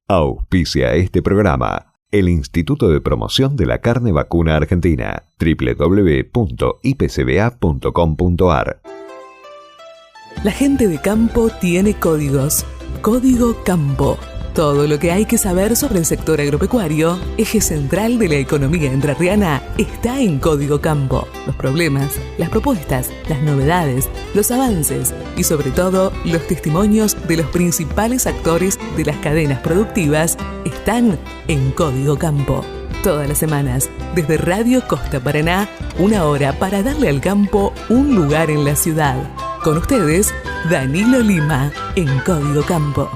Auspicia este programa el Instituto de Promoción de la Carne Vacuna Argentina, www.ipcba.com.ar. La gente de campo tiene códigos. Código Campo. Todo lo que hay que saber sobre el sector agropecuario, eje central de la economía entrerriana, está en Código Campo. Los problemas, las propuestas, las novedades, los avances y sobre todo los testimonios de los principales actores de las cadenas productivas están en Código Campo. Todas las semanas, desde Radio Costa Paraná, 1 hora para darle al campo un lugar en la ciudad. Con ustedes, Danilo Lima, en Código Campo.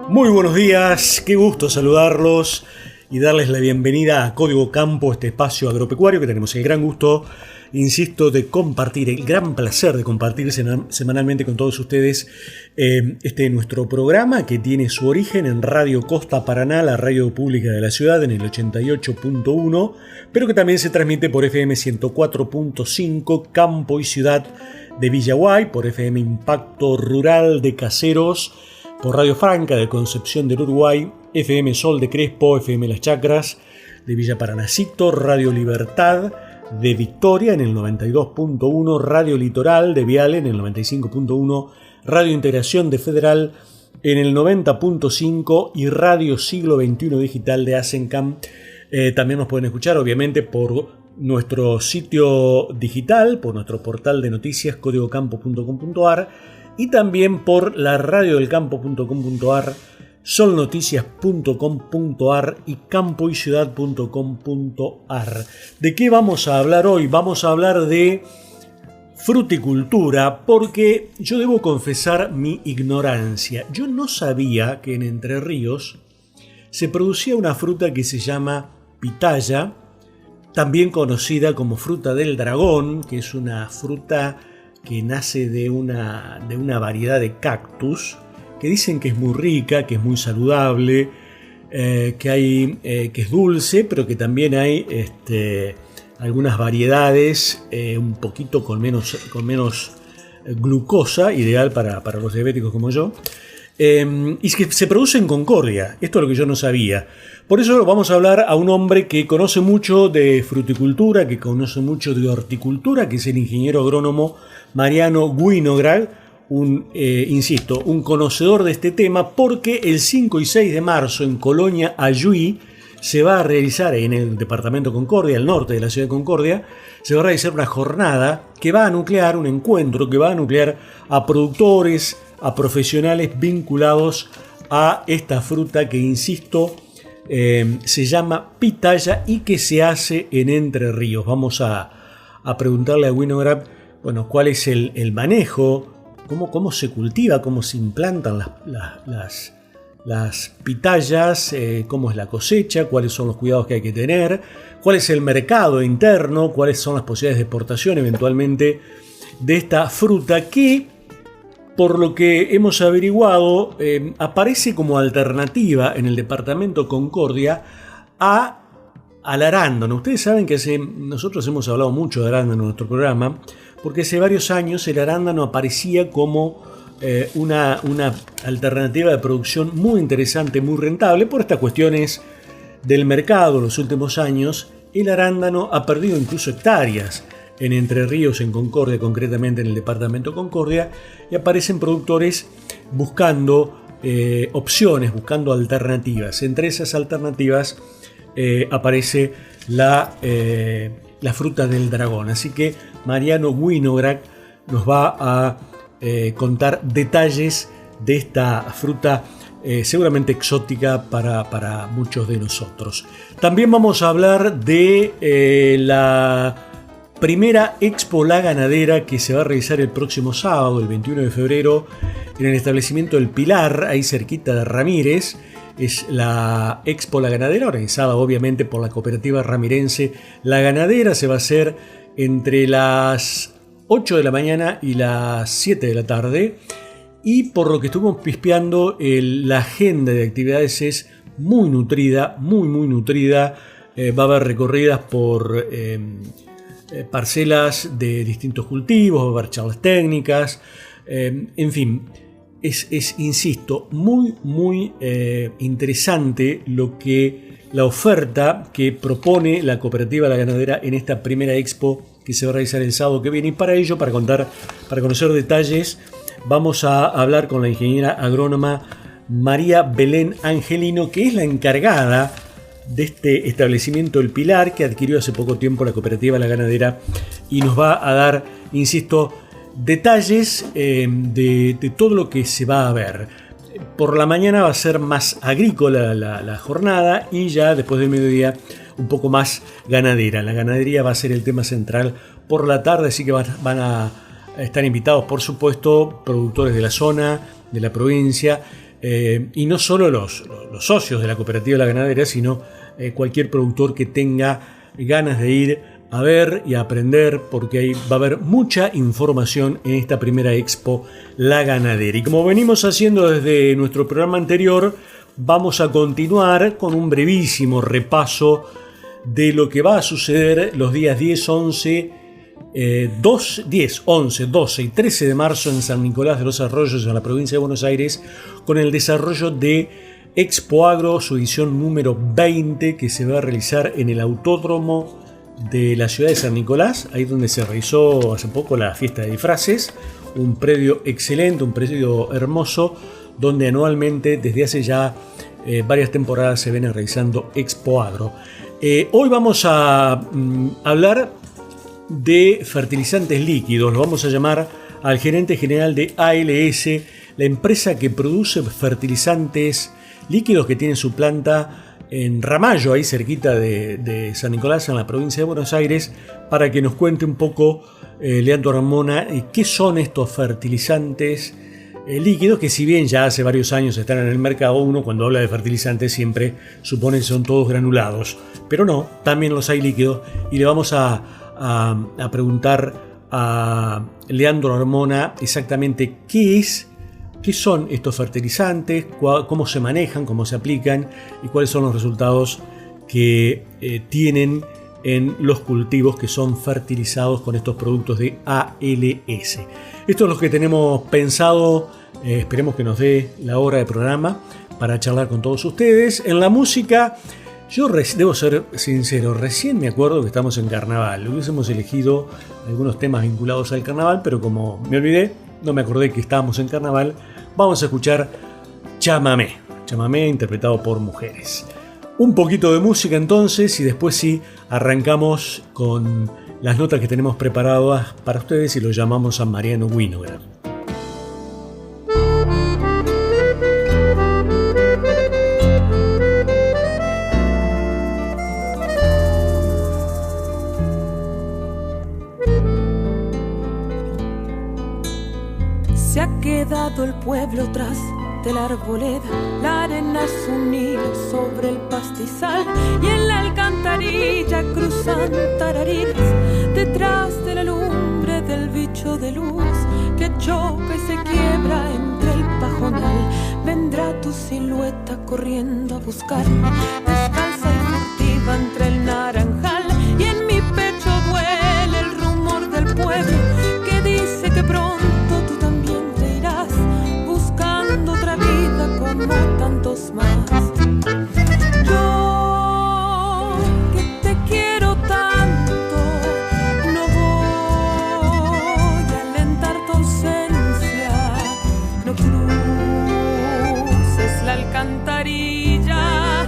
Muy buenos días, qué gusto saludarlos y darles la bienvenida a Código Campo, este espacio agropecuario que tenemos el gran gusto, insisto, de compartir, el gran placer de compartir semanalmente con todos ustedes nuestro programa que tiene su origen en Radio Costa Paraná, la radio pública de la ciudad, en el 88.1, pero que también se transmite por FM 104.5, Campo y Ciudad de Villaguay, por FM Impacto Rural de Caseros, por Radio Franca de Concepción del Uruguay, FM Sol de Crespo, FM Las Chacras de Villa Paranacito, Radio Libertad de Victoria en el 92.1, Radio Litoral de Viale en el 95.1, Radio Integración de Federal en el 90.5 y Radio Siglo XXI Digital de Asencam. También nos pueden escuchar obviamente por nuestro sitio digital, por nuestro portal de noticias códigocampo.com.ar y también por la radiodelcampo.com.ar, solnoticias.com.ar y campoyciudad.com.ar. ¿De qué vamos a hablar hoy? Vamos a hablar de fruticultura, porque yo debo confesar mi ignorancia. Yo no sabía que en Entre Ríos se producía una fruta que se llama pitaya, también conocida como fruta del dragón, que es una fruta que nace de una variedad de cactus, que dicen que es muy rica, que es muy saludable, que es dulce, pero que también hay algunas variedades un poquito con menos glucosa, ideal para los diabéticos como yo, y que se produce en Concordia. Esto es lo que yo no sabía. Por eso vamos a hablar a un hombre que conoce mucho de fruticultura, que conoce mucho de horticultura, que es el ingeniero agrónomo Mariano Winograd, un conocedor de este tema, porque el 5 y 6 de marzo en Colonia Ayuí se va a realizar en el departamento Concordia, al norte de la ciudad de Concordia, se va a realizar una jornada que va a nuclear, un encuentro que va a nuclear a productores, a profesionales vinculados a esta fruta que, insisto, se llama pitaya y que se hace en Entre Ríos. Vamos a preguntarle a Winograd, bueno, cuál es el manejo, cómo se cultiva, cómo se implantan las pitayas, cómo es la cosecha, cuáles son los cuidados que hay que tener, cuál es el mercado interno, cuáles son las posibilidades de exportación eventualmente de esta fruta que, por lo que hemos averiguado, aparece como alternativa en el departamento Concordia al arándano. Ustedes saben que nosotros hemos hablado mucho de arándano en nuestro programa, porque hace varios años el arándano aparecía como una alternativa de producción muy interesante, muy rentable. Por estas cuestiones del mercado en los últimos años, el arándano ha perdido incluso hectáreas en Entre Ríos, en Concordia, concretamente en el departamento Concordia, y aparecen productores buscando opciones, buscando alternativas. Entre esas alternativas aparece la fruta del dragón. Así que Mariano Winograd nos va a contar detalles de esta fruta seguramente exótica para muchos de nosotros. También vamos a hablar de la primera Expo La Ganadera que se va a realizar el próximo sábado, el 21 de febrero, en el establecimiento El Pilar, ahí cerquita de Ramírez. Es la Expo La Ganadera, organizada obviamente por la cooperativa ramirense La Ganadera. Se va a hacer entre las 8 de la mañana y las 7 de la tarde. Y por lo que estuvimos pispeando, la agenda de actividades es muy nutrida, muy nutrida. Va a haber recorridas por parcelas de distintos cultivos, va a haber charlas técnicas, en fin. insisto, muy interesante la oferta que propone la Cooperativa La Ganadera en esta primera expo que se va a realizar el sábado que viene. Y para ello, para conocer detalles, vamos a hablar con la ingeniera agrónoma María Belén Angelino, que es la encargada de este establecimiento El Pilar, que adquirió hace poco tiempo la Cooperativa La Ganadera, y nos va a dar, insisto, detalles de todo lo que se va a ver. Por la mañana va a ser más agrícola la jornada, y ya después del mediodía un poco más ganadera. La ganadería va a ser el tema central por la tarde, así que van a estar invitados, por supuesto, productores de la zona, de la provincia, y no solo los socios de la Cooperativa La Ganadera, sino cualquier productor que tenga ganas de ir a ver y a aprender, porque ahí va a haber mucha información en esta primera expo La Ganadera. Y como venimos haciendo desde nuestro programa anterior, vamos a continuar con un brevísimo repaso de lo que va a suceder los días 10, 11, 12 y 13 de marzo en San Nicolás de los Arroyos, en la provincia de Buenos Aires, con el desarrollo de Expo Agro, su edición número 20, que se va a realizar en el Autódromo de la ciudad de San Nicolás, ahí donde se realizó hace poco la fiesta de disfraces. Un predio excelente, un predio hermoso, donde anualmente desde hace ya varias temporadas se viene realizando Expo Agro. Hoy vamos a hablar de fertilizantes líquidos. Lo vamos a llamar al gerente general de ALS, la empresa que produce fertilizantes líquidos, que tiene su planta en Ramallo, ahí cerquita de San Nicolás, en la provincia de Buenos Aires, para que nos cuente un poco, Leandro Armona, qué son estos fertilizantes líquidos, que si bien ya hace varios años están en el mercado, uno cuando habla de fertilizantes siempre supone que son todos granulados, pero no, también los hay líquidos, y le vamos a preguntar a Leandro Armona exactamente qué son estos fertilizantes, cómo se manejan, cómo se aplican y cuáles son los resultados que tienen en los cultivos que son fertilizados con estos productos de ALS. Esto es lo que tenemos pensado. Esperemos que nos dé la hora de programa para charlar con todos ustedes. En la música, yo debo ser sincero, recién me acuerdo que estamos en carnaval. Hubiésemos elegido algunos temas vinculados al carnaval, pero como me olvidé, no me acordé que estábamos en carnaval. Vamos a escuchar Chamamé interpretado por mujeres. Un poquito de música entonces, y después sí arrancamos con las notas que tenemos preparadas para ustedes y lo llamamos a Mariano Winograd. Se ha quedado el pueblo tras de la arboleda, la arena es un hilo sobre el pastizal, y en la alcantarilla cruzan tarariras detrás de la lumbre del bicho de luz que choca y se quiebra entre el pajonal. Vendrá tu silueta corriendo a buscarme, descalza y furtiva entre el naranjal, y en mi pecho duele el rumor del pueblo que dice que pronto tú también te irás buscando otra vida como tantos más. Yo que te quiero tanto no voy a alentar tu ausencia. No cruces la alcantarilla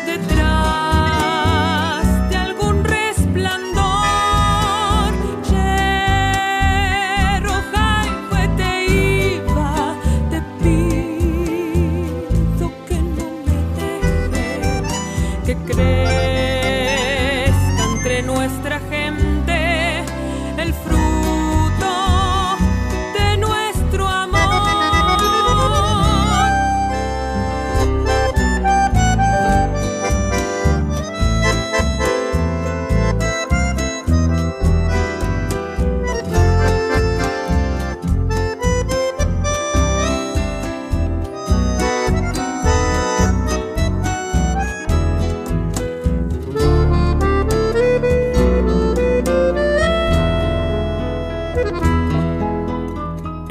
detrás de algún resplandor. Roja y fuerte iba, te pido que no me dejes, que crezca entre nuestra gente el fruto de nuestro amor.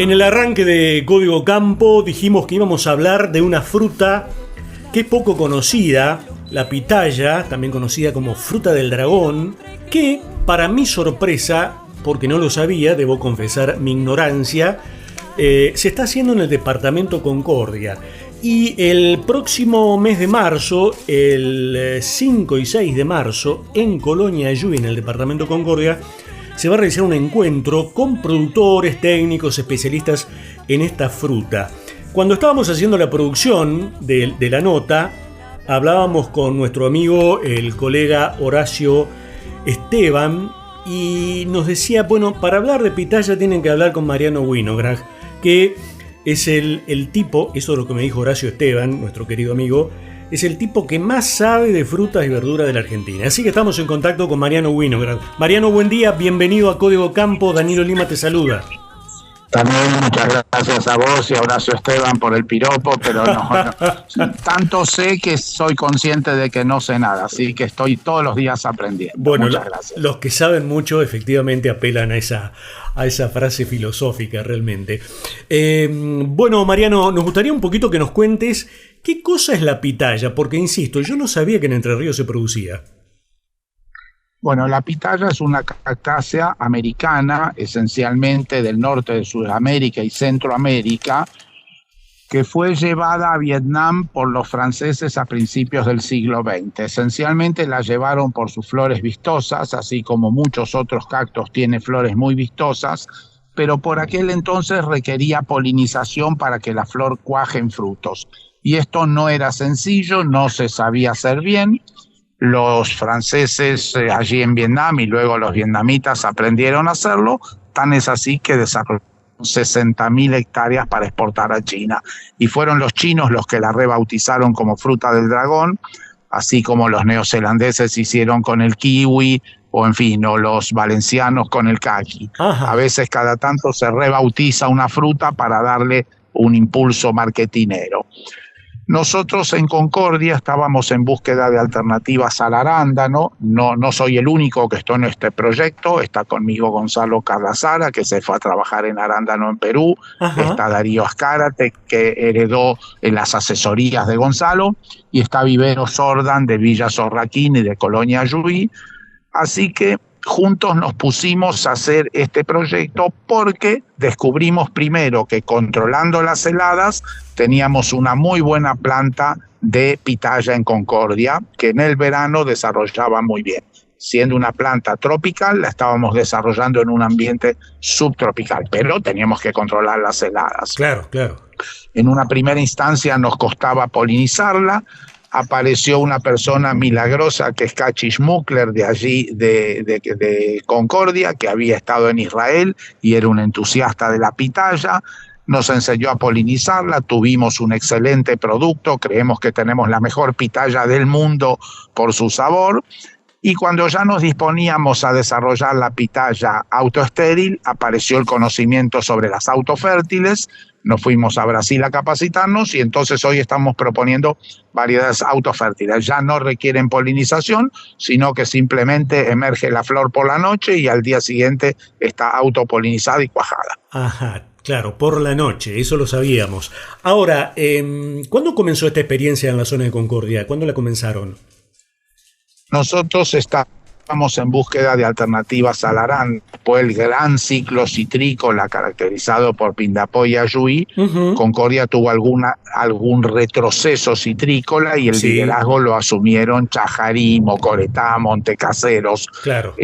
En el arranque de Código Campo dijimos que íbamos a hablar de una fruta que es poco conocida, la pitaya, también conocida como fruta del dragón, que para mi sorpresa, porque no lo sabía, debo confesar mi ignorancia, se está haciendo en el departamento Concordia. Y el próximo mes de marzo, el 5 y 6 de marzo, en Colonia Yui, en el departamento Concordia, se va a realizar un encuentro con productores, técnicos, especialistas en esta fruta. Cuando estábamos haciendo la producción de la nota, hablábamos con nuestro amigo, el colega Horacio Esteban, y nos decía, bueno, para hablar de pitaya tienen que hablar con Mariano Winograd, que es el tipo, eso es lo que me dijo Horacio Esteban, nuestro querido amigo, es el tipo que más sabe de frutas y verduras de la Argentina. Así que estamos en contacto con Mariano Winograd. Mariano, buen día, bienvenido a Código Campo. Danilo Lima te saluda. También muchas gracias a vos y a Horacio Esteban por el piropo, pero no, tanto sé que soy consciente de que no sé nada, así que estoy todos los días aprendiendo. Bueno, muchas gracias. Los que saben mucho efectivamente apelan a esa frase filosófica realmente. Bueno, Mariano, nos gustaría un poquito que nos cuentes qué cosa es la pitaya, porque insisto, yo no sabía que en Entre Ríos se producía. Bueno, la pitaya es una cactácea americana, esencialmente del norte de Sudamérica y Centroamérica, que fue llevada a Vietnam por los franceses a principios del siglo XX. Esencialmente la llevaron por sus flores vistosas, así como muchos otros cactos tienen flores muy vistosas, pero por aquel entonces requería polinización para que la flor cuaje en frutos. Y esto no era sencillo, no se sabía hacer bien. Los franceses allí en Vietnam y luego los vietnamitas aprendieron a hacerlo, tan es así que desarrollaron 60.000 hectáreas para exportar a China. Y fueron los chinos los que la rebautizaron como fruta del dragón, así como los neozelandeses hicieron con el kiwi, o en fin, o los valencianos con el caqui. Ajá. A veces cada tanto se rebautiza una fruta para darle un impulso marketinero. Nosotros en Concordia estábamos en búsqueda de alternativas al arándano. No soy el único que estoy en este proyecto. Está conmigo Gonzalo Carlazara, que se fue a trabajar en arándano en Perú. Ajá. Está Darío Azcárate, que heredó en las asesorías de Gonzalo. Y está Vivero Sordan de Villa Sorraquín y de Colonia Yui. Así que juntos nos pusimos a hacer este proyecto porque descubrimos primero que controlando las heladas teníamos una muy buena planta de pitaya en Concordia que en el verano desarrollaba muy bien. Siendo una planta tropical, la estábamos desarrollando en un ambiente subtropical, pero teníamos que controlar las heladas. Claro, claro. En una primera instancia nos costaba polinizarla. Apareció una persona milagrosa que es Kachi Schmuckler de allí, de Concordia, que había estado en Israel y era un entusiasta de la pitaya. Nos enseñó a polinizarla, tuvimos un excelente producto, creemos que tenemos la mejor pitaya del mundo por su sabor. Y cuando ya nos disponíamos a desarrollar la pitaya autoestéril, apareció el conocimiento sobre las autofértiles. Nos fuimos a Brasil a capacitarnos y entonces hoy estamos proponiendo variedades autofértiles. Ya no requieren polinización, sino que simplemente emerge la flor por la noche y al día siguiente está autopolinizada y cuajada. Ajá, claro, por la noche, eso lo sabíamos. Ahora, ¿cuándo comenzó esta experiencia en la zona de Concordia? ¿Cuándo la comenzaron? Nosotros estamos en búsqueda de alternativas al arándano. Fue el gran ciclo citrícola caracterizado por Pindapo y Ayuí. Concordia tuvo algún retroceso citrícola y el liderazgo lo asumieron Chajarí, Mocoretá, Montecaseros. Claro.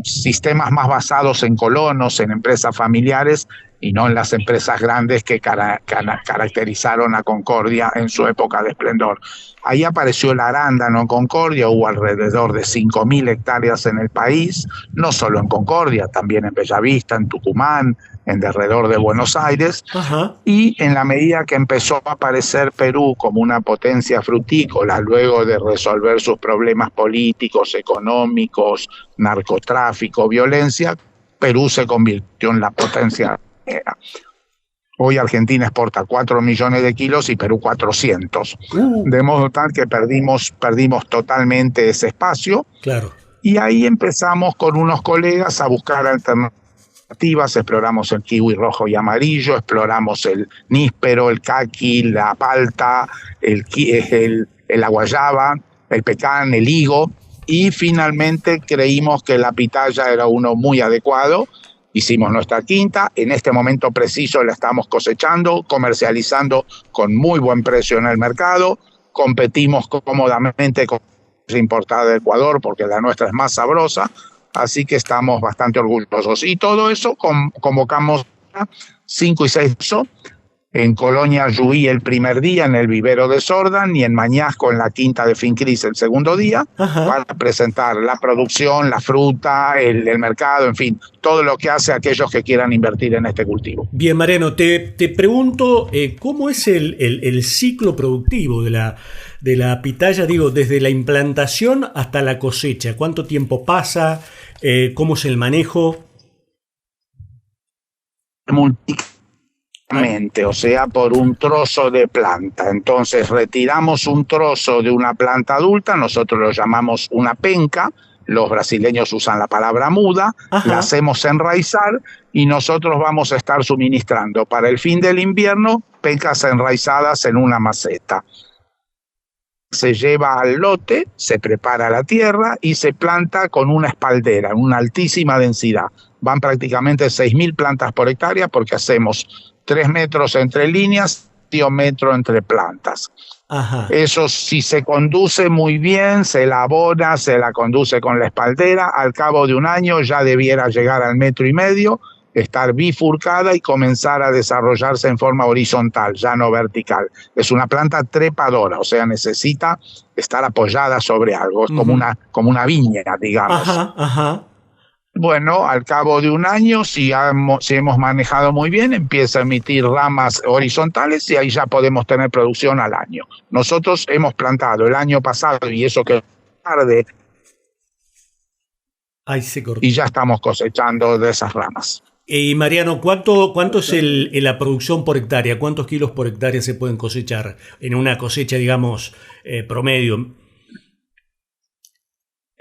Sistemas más basados en colonos, en empresas familiares y no en las empresas grandes que caracterizaron a Concordia en su época de esplendor. Ahí apareció el arándano en Concordia, hubo alrededor de 5.000 hectáreas en el país, no solo en Concordia, también en Bellavista, en Tucumán, en derredor de Buenos Aires. Ajá. Y en la medida que empezó a aparecer Perú como una potencia frutícola, luego de resolver sus problemas políticos, económicos, narcotráfico, violencia, Perú se convirtió en la potencia. Hoy Argentina exporta 4 millones de kilos y Perú 400. De modo tal que perdimos totalmente ese espacio. Claro. Y ahí empezamos con unos colegas a buscar alternativas exploramos el kiwi rojo y amarillo, exploramos el níspero, el caqui, la palta, la guayaba, el pecán, el higo, y finalmente creímos que la pitaya era uno muy adecuado. Hicimos nuestra quinta, en este momento preciso la estamos cosechando, comercializando con muy buen precio en el mercado, competimos cómodamente con la importada de Ecuador porque la nuestra es más sabrosa, así que estamos bastante orgullosos. Y todo eso convocamos 5 y 6 en Colonia Yuí el primer día, en el vivero de Sordan, y en Mañasco en la quinta de Fincris el segundo día, para presentar la producción, la fruta, el mercado, en fin, todo lo que hace aquellos que quieran invertir en este cultivo. Bien, Mariano, te pregunto, ¿cómo es el ciclo productivo de la pitaya, digo, desde la implantación hasta la cosecha? ¿Cuánto tiempo pasa? ¿Cómo es el manejo? O sea, por un trozo de planta. Entonces retiramos un trozo de una planta adulta, nosotros lo llamamos una penca, los brasileños usan la palabra muda, la hacemos enraizar y nosotros vamos a estar suministrando para el fin del invierno pencas enraizadas en una maceta. Se lleva al lote, se prepara la tierra y se planta con una espaldera, una altísima densidad. Van prácticamente 6.000 plantas por hectárea porque hacemos 3 metros entre líneas y 1 metro entre plantas. Eso, si se conduce muy bien, se elabora, se la conduce con la espaldera, al cabo de un año ya debiera llegar al 1,5 metros, estar bifurcada y comenzar a desarrollarse en forma horizontal, ya no vertical. Es una planta trepadora, o sea, necesita estar apoyada sobre algo, es como una viña, digamos. Bueno, al cabo de un año, si hemos manejado muy bien, empieza a emitir ramas horizontales y ahí ya podemos tener producción al año. Nosotros hemos plantado el año pasado, y eso que tarde, y ya estamos cosechando de esas ramas. Y Mariano, ¿cuánto es la producción por hectárea? ¿Cuántos kilos por hectárea se pueden cosechar en una cosecha, digamos, promedio?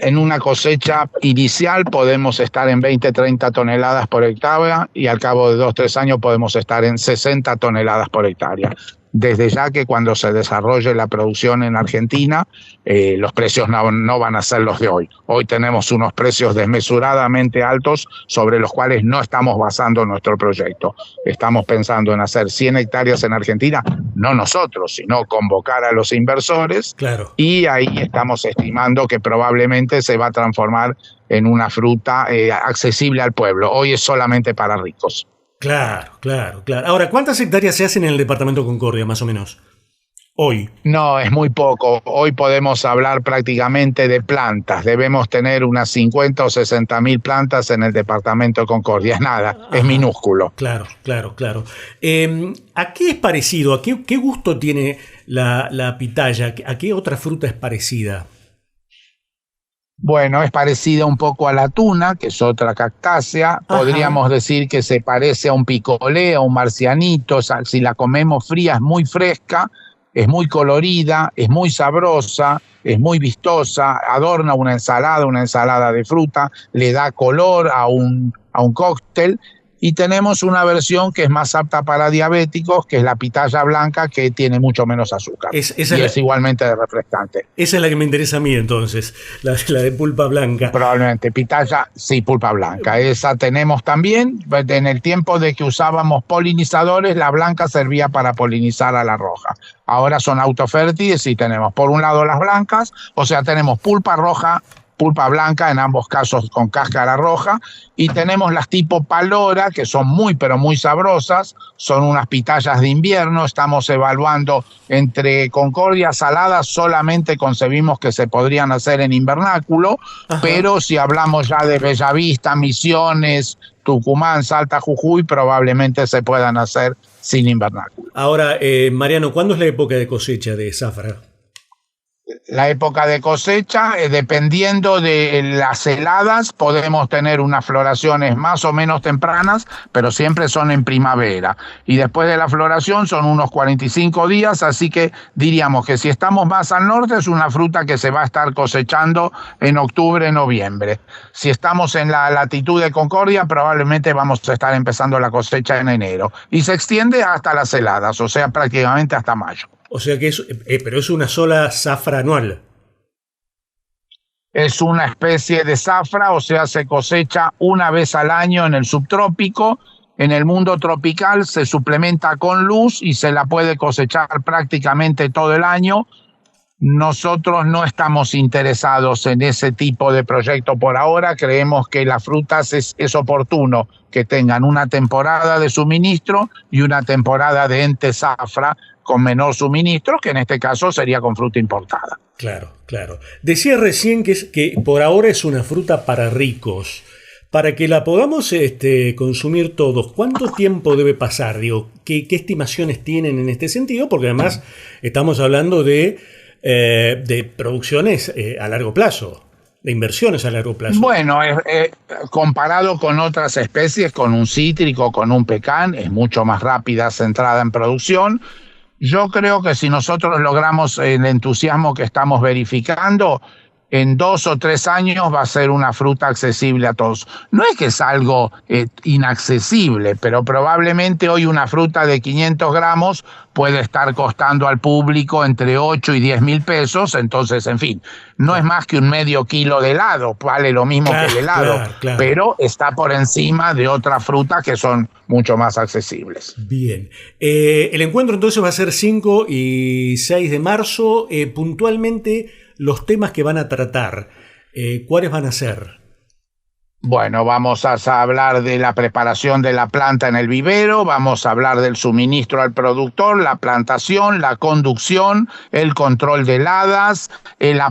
En una cosecha inicial podemos estar en 20-30 toneladas por hectárea y al cabo de 2-3 años podemos estar en 60 toneladas por hectárea. Desde ya que cuando se desarrolle la producción en Argentina, los precios no van a ser los de hoy. Hoy tenemos unos precios desmesuradamente altos sobre los cuales no estamos basando nuestro proyecto. Estamos pensando en hacer 100 hectáreas en Argentina, no nosotros, sino convocar a los inversores. Claro. Y ahí estamos estimando que probablemente se va a transformar en una fruta accesible al pueblo. Hoy es solamente para ricos. Claro. Ahora, ¿cuántas hectáreas se hacen en el departamento Concordia, más o menos, hoy? No, es muy poco. Hoy podemos hablar prácticamente de plantas. Debemos tener unas 50 o 60 mil plantas en el departamento Concordia. Es nada, es minúsculo. Claro. ¿A qué es parecido? ¿A qué gusto tiene la pitaya? ¿A qué otra fruta es parecida? Bueno, es parecida un poco a la tuna, que es otra cactácea. Podríamos decir que se parece a un picolé, a un marcianito. Si la comemos fría es muy fresca, es muy colorida, es muy sabrosa, es muy vistosa, adorna una ensalada de fruta, le da color a un cóctel. Y tenemos una versión que es más apta para diabéticos, que es la pitaya blanca, que tiene mucho menos azúcar. Es igualmente refrescante. Esa es la que me interesa a mí entonces, la de pulpa blanca. Probablemente, pitaya, sí, pulpa blanca. Esa tenemos también. En el tiempo de que usábamos polinizadores, la blanca servía para polinizar a la roja. Ahora son autofértiles y tenemos por un lado las blancas, o sea, tenemos pulpa roja, pulpa blanca, en ambos casos con cáscara roja, y tenemos las tipo palora, que son muy pero muy sabrosas, son unas pitayas de invierno. Estamos evaluando entre Concordia saladas, solamente concebimos que se podrían hacer en invernáculo, pero si hablamos ya de Bellavista, Misiones, Tucumán, Salta, Jujuy, probablemente se puedan hacer sin invernáculo. Ahora, Mariano, ¿cuándo es la época de cosecha de zafra? La época de cosecha, dependiendo de las heladas, podemos tener unas floraciones más o menos tempranas, pero siempre son en primavera. Y después de la floración son unos 45 días, así que diríamos que si estamos más al norte es una fruta que se va a estar cosechando en octubre, noviembre. Si estamos en la latitud de Concordia, probablemente vamos a estar empezando la cosecha en enero. Y se extiende hasta las heladas, o sea, prácticamente hasta mayo. O sea que pero es una sola zafra anual. Es una especie de zafra, o sea, se cosecha una vez al año en el subtrópico. En el mundo tropical se suplementa con luz y se la puede cosechar prácticamente todo el año. Nosotros no estamos interesados en ese tipo de proyecto por ahora. Creemos que las frutas es oportuno que tengan una temporada de suministro y una temporada de ente zafra con menor suministro, que en este caso sería con fruta importada. Claro, claro. Decía recién que por ahora es una fruta para ricos. Para que la podamos consumir todos, ¿cuánto tiempo debe pasar? Digo, ¿qué estimaciones tienen en este sentido? Porque además estamos hablando de producciones a largo plazo, de inversiones a largo plazo. Bueno, comparado con otras especies, con un cítrico, con un pecán, es mucho más rápida su entrada en producción. Yo creo que si nosotros logramos el entusiasmo que estamos verificando, en 2 o 3 años va a ser una fruta accesible a todos. No es que es algo inaccesible, pero probablemente hoy una fruta de 500 gramos puede estar costando al público entre 8 y 10 mil pesos. Entonces, en fin, no es más que un medio kilo de helado, vale lo mismo que el helado, claro. Pero está por encima de otras frutas que son mucho más accesibles. Bien. El encuentro entonces va a ser 5 y 6 de marzo. Puntualmente, los temas que van a tratar, ¿cuáles van a ser? Bueno, vamos a hablar de la preparación de la planta en el vivero, vamos a hablar del suministro al productor, la plantación, la conducción, el control de heladas, el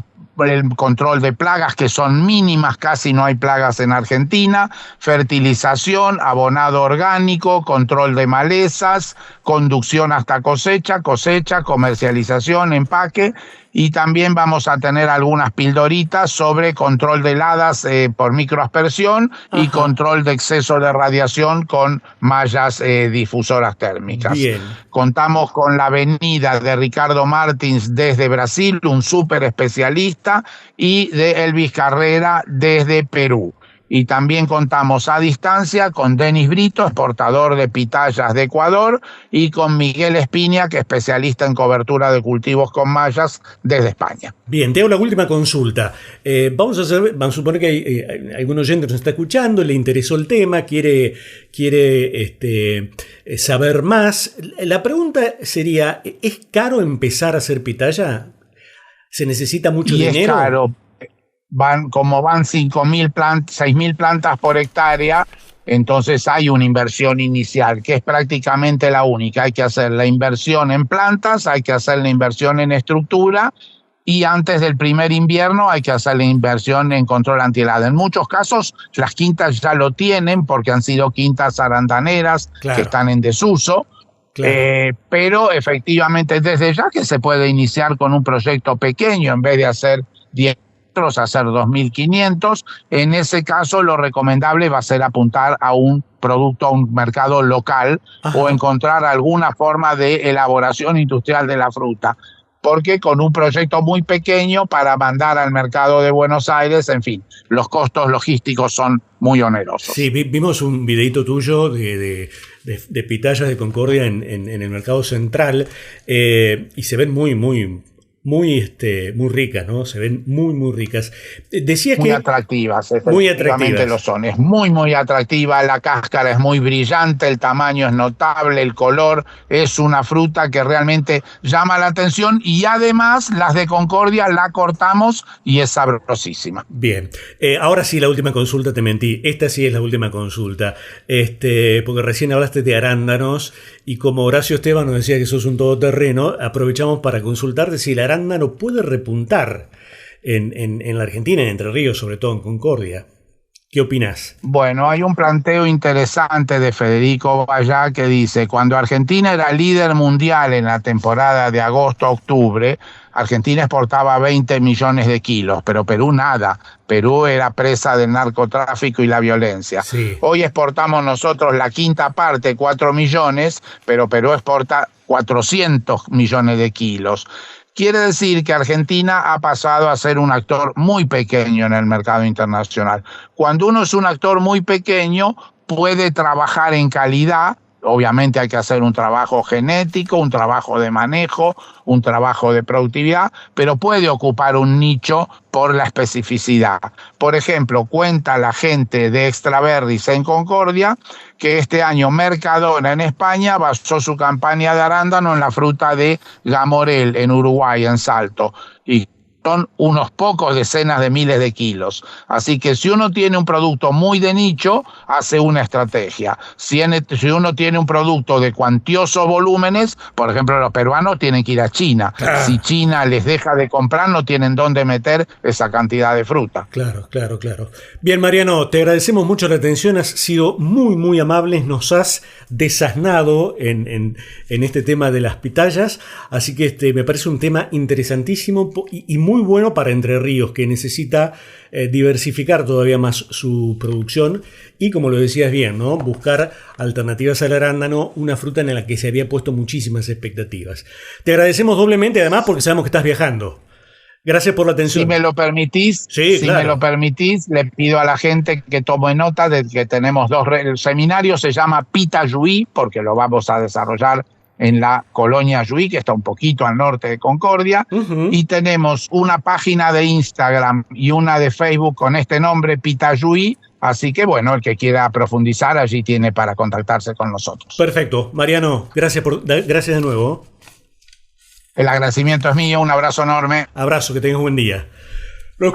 control de plagas que son mínimas, casi no hay plagas en Argentina, fertilización, abonado orgánico, control de malezas, conducción hasta cosecha, comercialización, empaque. Y también vamos a tener algunas pildoritas sobre control de heladas por microaspersión y control de exceso de radiación con mallas difusoras térmicas. Bien. Contamos con la venida de Ricardo Martins desde Brasil, un súper especialista, y de Elvis Carrera desde Perú. Y también contamos a distancia con Denis Brito, exportador de pitayas de Ecuador, y con Miguel Espiña, que es especialista en cobertura de cultivos con mallas desde España. Bien, te hago la última consulta. Vamos a suponer que hay algún oyente que nos está escuchando, le interesó el tema, quiere saber más. La pregunta sería, ¿es caro empezar a hacer pitaya? ¿Se necesita mucho dinero? Es caro. Van 6.000 plantas por hectárea, entonces hay una inversión inicial que es prácticamente la única. Hay que hacer la inversión en plantas, hay que hacer la inversión en estructura y antes del primer invierno hay que hacer la inversión en control antihelada. En muchos casos las quintas ya lo tienen porque han sido quintas arandaneras, claro, que están en desuso. Claro. Pero efectivamente desde ya que se puede iniciar con un proyecto pequeño en vez de hacer 10 hacer 2.500, en ese caso lo recomendable va a ser apuntar a un producto, a un mercado local. Ajá. O encontrar alguna forma de elaboración industrial de la fruta, porque con un proyecto muy pequeño para mandar al mercado de Buenos Aires, en fin, los costos logísticos son muy onerosos. Sí, vimos un videito tuyo de pitayas de Concordia en el mercado central y se ven muy ricas, ¿no? Se ven muy ricas. Decías muy que atractivas, efectivamente lo son. Es muy atractiva, la cáscara es muy brillante, el tamaño es notable, el color, es una fruta que realmente llama la atención y además las de Concordia la cortamos y es sabrosísima. Bien, ahora sí la última consulta, te mentí, esta sí es la última consulta, porque recién hablaste de arándanos y como Horacio Esteban nos decía que sos un todoterreno, aprovechamos para consultarte si el arándano puede repuntar en la Argentina, en Entre Ríos, sobre todo en Concordia. ¿Qué opinás? Bueno, hay un planteo interesante de Federico Vallá que dice: cuando Argentina era líder mundial en la temporada de agosto a octubre, Argentina exportaba 20 millones de kilos, pero Perú nada. Perú era presa del narcotráfico y la violencia. Sí. Hoy exportamos nosotros la quinta parte, 4 millones, pero Perú exporta 400 millones de kilos. Quiere decir que Argentina ha pasado a ser un actor muy pequeño en el mercado internacional. Cuando uno es un actor muy pequeño, puede trabajar en calidad. Obviamente hay que hacer un trabajo genético, un trabajo de manejo, un trabajo de productividad, pero puede ocupar un nicho por la especificidad. Por ejemplo, cuenta la gente de Extraberris en Concordia que este año Mercadona en España basó su campaña de arándano en la fruta de Gamorel en Uruguay, en Salto, y son unos pocos decenas de miles de kilos. Así que si uno tiene un producto muy de nicho, hace una estrategia. Si uno tiene un producto de cuantiosos volúmenes, por ejemplo, los peruanos tienen que ir a China. Si China les deja de comprar, no tienen dónde meter esa cantidad de fruta. Claro. Bien, Mariano, te agradecemos mucho la atención, has sido muy amable, nos has desasnado en este tema de las pitayas, así que me parece un tema interesantísimo y muy bueno para Entre Ríos, que necesita diversificar todavía más su producción y, como lo decías bien, ¿no?, buscar alternativas al arándano, una fruta en la que se había puesto muchísimas expectativas. Te agradecemos doblemente, además, porque sabemos que estás viajando. Gracias por la atención. Si me lo permitís, le pido a la gente que tome nota de que tenemos el seminario se llama Pitayuí, porque lo vamos a desarrollar en la colonia Yuí, que está un poquito al norte de Concordia, y tenemos una página de Instagram y una de Facebook con este nombre, Pitayuí, así que bueno, el que quiera profundizar allí tiene para contactarse con nosotros. Perfecto. Mariano, gracias de nuevo. El agradecimiento es mío, un abrazo enorme. Abrazo, que tengas un buen día. Lo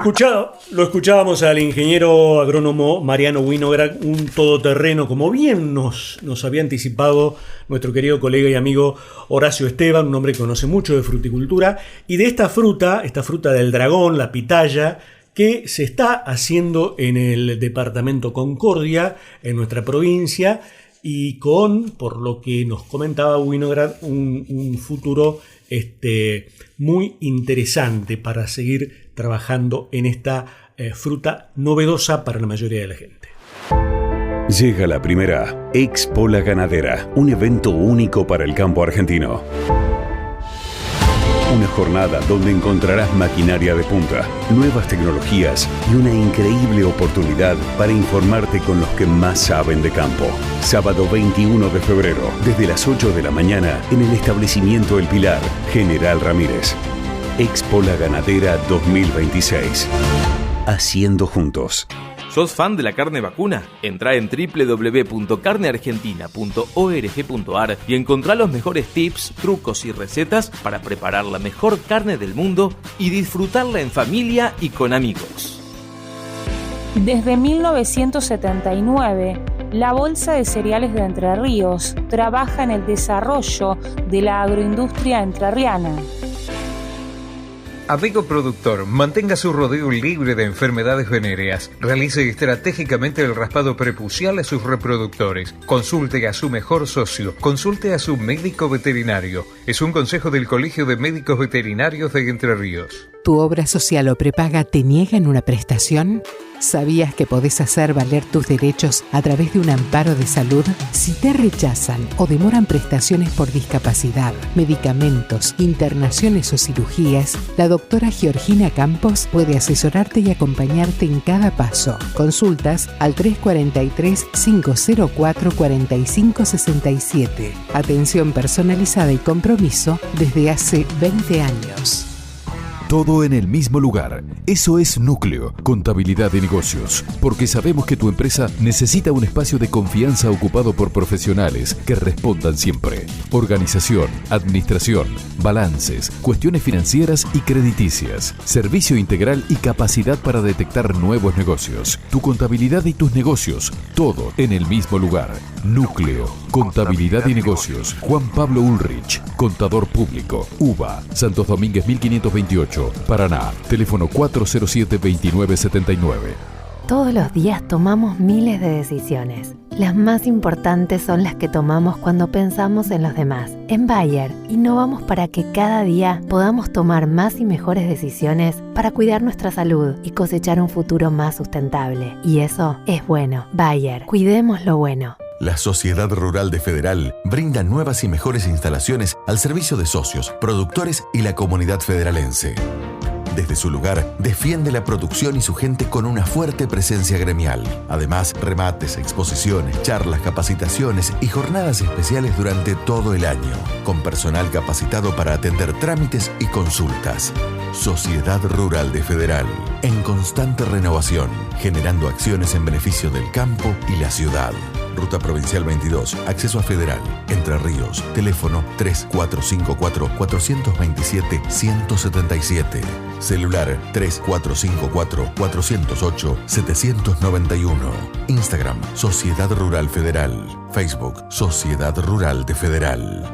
escuchábamos al ingeniero agrónomo Mariano Winograd, un todoterreno, como bien nos había anticipado nuestro querido colega y amigo Horacio Esteban, un hombre que conoce mucho de fruticultura, y de esta fruta del dragón, la pitaya, que se está haciendo en el departamento Concordia, en nuestra provincia, y con, por lo que nos comentaba Winograd, un futuro muy interesante para seguir trabajando en esta fruta novedosa para la mayoría de la gente. Llega la primera Expo La Ganadera, un evento único para el campo argentino. Una jornada donde encontrarás maquinaria de punta, nuevas tecnologías y una increíble oportunidad para informarte con los que más saben de campo. Sábado 21 de febrero, desde las 8 de la mañana, en el establecimiento El Pilar, General Ramírez. Expo La Ganadera 2026. Haciendo juntos. ¿Sos fan de la carne vacuna? Entrá en www.carneargentina.org.ar y encontrá los mejores tips, trucos y recetas para preparar la mejor carne del mundo y disfrutarla en familia y con amigos. Desde 1979, la Bolsa de Cereales de Entre Ríos trabaja en el desarrollo de la agroindustria entrerriana. Amigo productor, mantenga su rodeo libre de enfermedades venéreas. Realice estratégicamente el raspado prepucial a sus reproductores. Consulte a su mejor socio. Consulte a su médico veterinario. Es un consejo del Colegio de Médicos Veterinarios de Entre Ríos. ¿Tu obra social o prepaga te niegan una prestación? ¿Sabías que podés hacer valer tus derechos a través de un amparo de salud? Si te rechazan o demoran prestaciones por discapacidad, medicamentos, internaciones o cirugías, la doctora Georgina Campos puede asesorarte y acompañarte en cada paso. Consultas al 343-504-4567. Atención personalizada y compromiso desde hace 20 años. Todo en el mismo lugar. Eso es Núcleo, Contabilidad de Negocios. Porque sabemos que tu empresa necesita un espacio de confianza ocupado por profesionales que respondan siempre. Organización, administración, balances, cuestiones financieras y crediticias. Servicio integral y capacidad para detectar nuevos negocios. Tu contabilidad y tus negocios. Todo en el mismo lugar. Núcleo, Contabilidad y Negocios. Juan Pablo Ulrich, Contador Público. UBA, Santos Domínguez 1528. Paraná, teléfono 407-2979. Todos los días tomamos miles de decisiones. Las más importantes son las que tomamos cuando pensamos en los demás. En Bayer, innovamos para que cada día podamos tomar más y mejores decisiones para cuidar nuestra salud y cosechar un futuro más sustentable. Y eso es bueno. Bayer, cuidemos lo bueno. La Sociedad Rural de Federal brinda nuevas y mejores instalaciones al servicio de socios, productores y la comunidad federalense. Desde su lugar, defiende la producción y su gente con una fuerte presencia gremial. Además, remates, exposiciones, charlas, capacitaciones y jornadas especiales durante todo el año, con personal capacitado para atender trámites y consultas. Sociedad Rural de Federal, en constante renovación, generando acciones en beneficio del campo y la ciudad. Ruta Provincial 22, acceso a Federal, Entre Ríos, teléfono 3454-427-177, celular 3454-408-791, Instagram Sociedad Rural Federal, Facebook Sociedad Rural de Federal.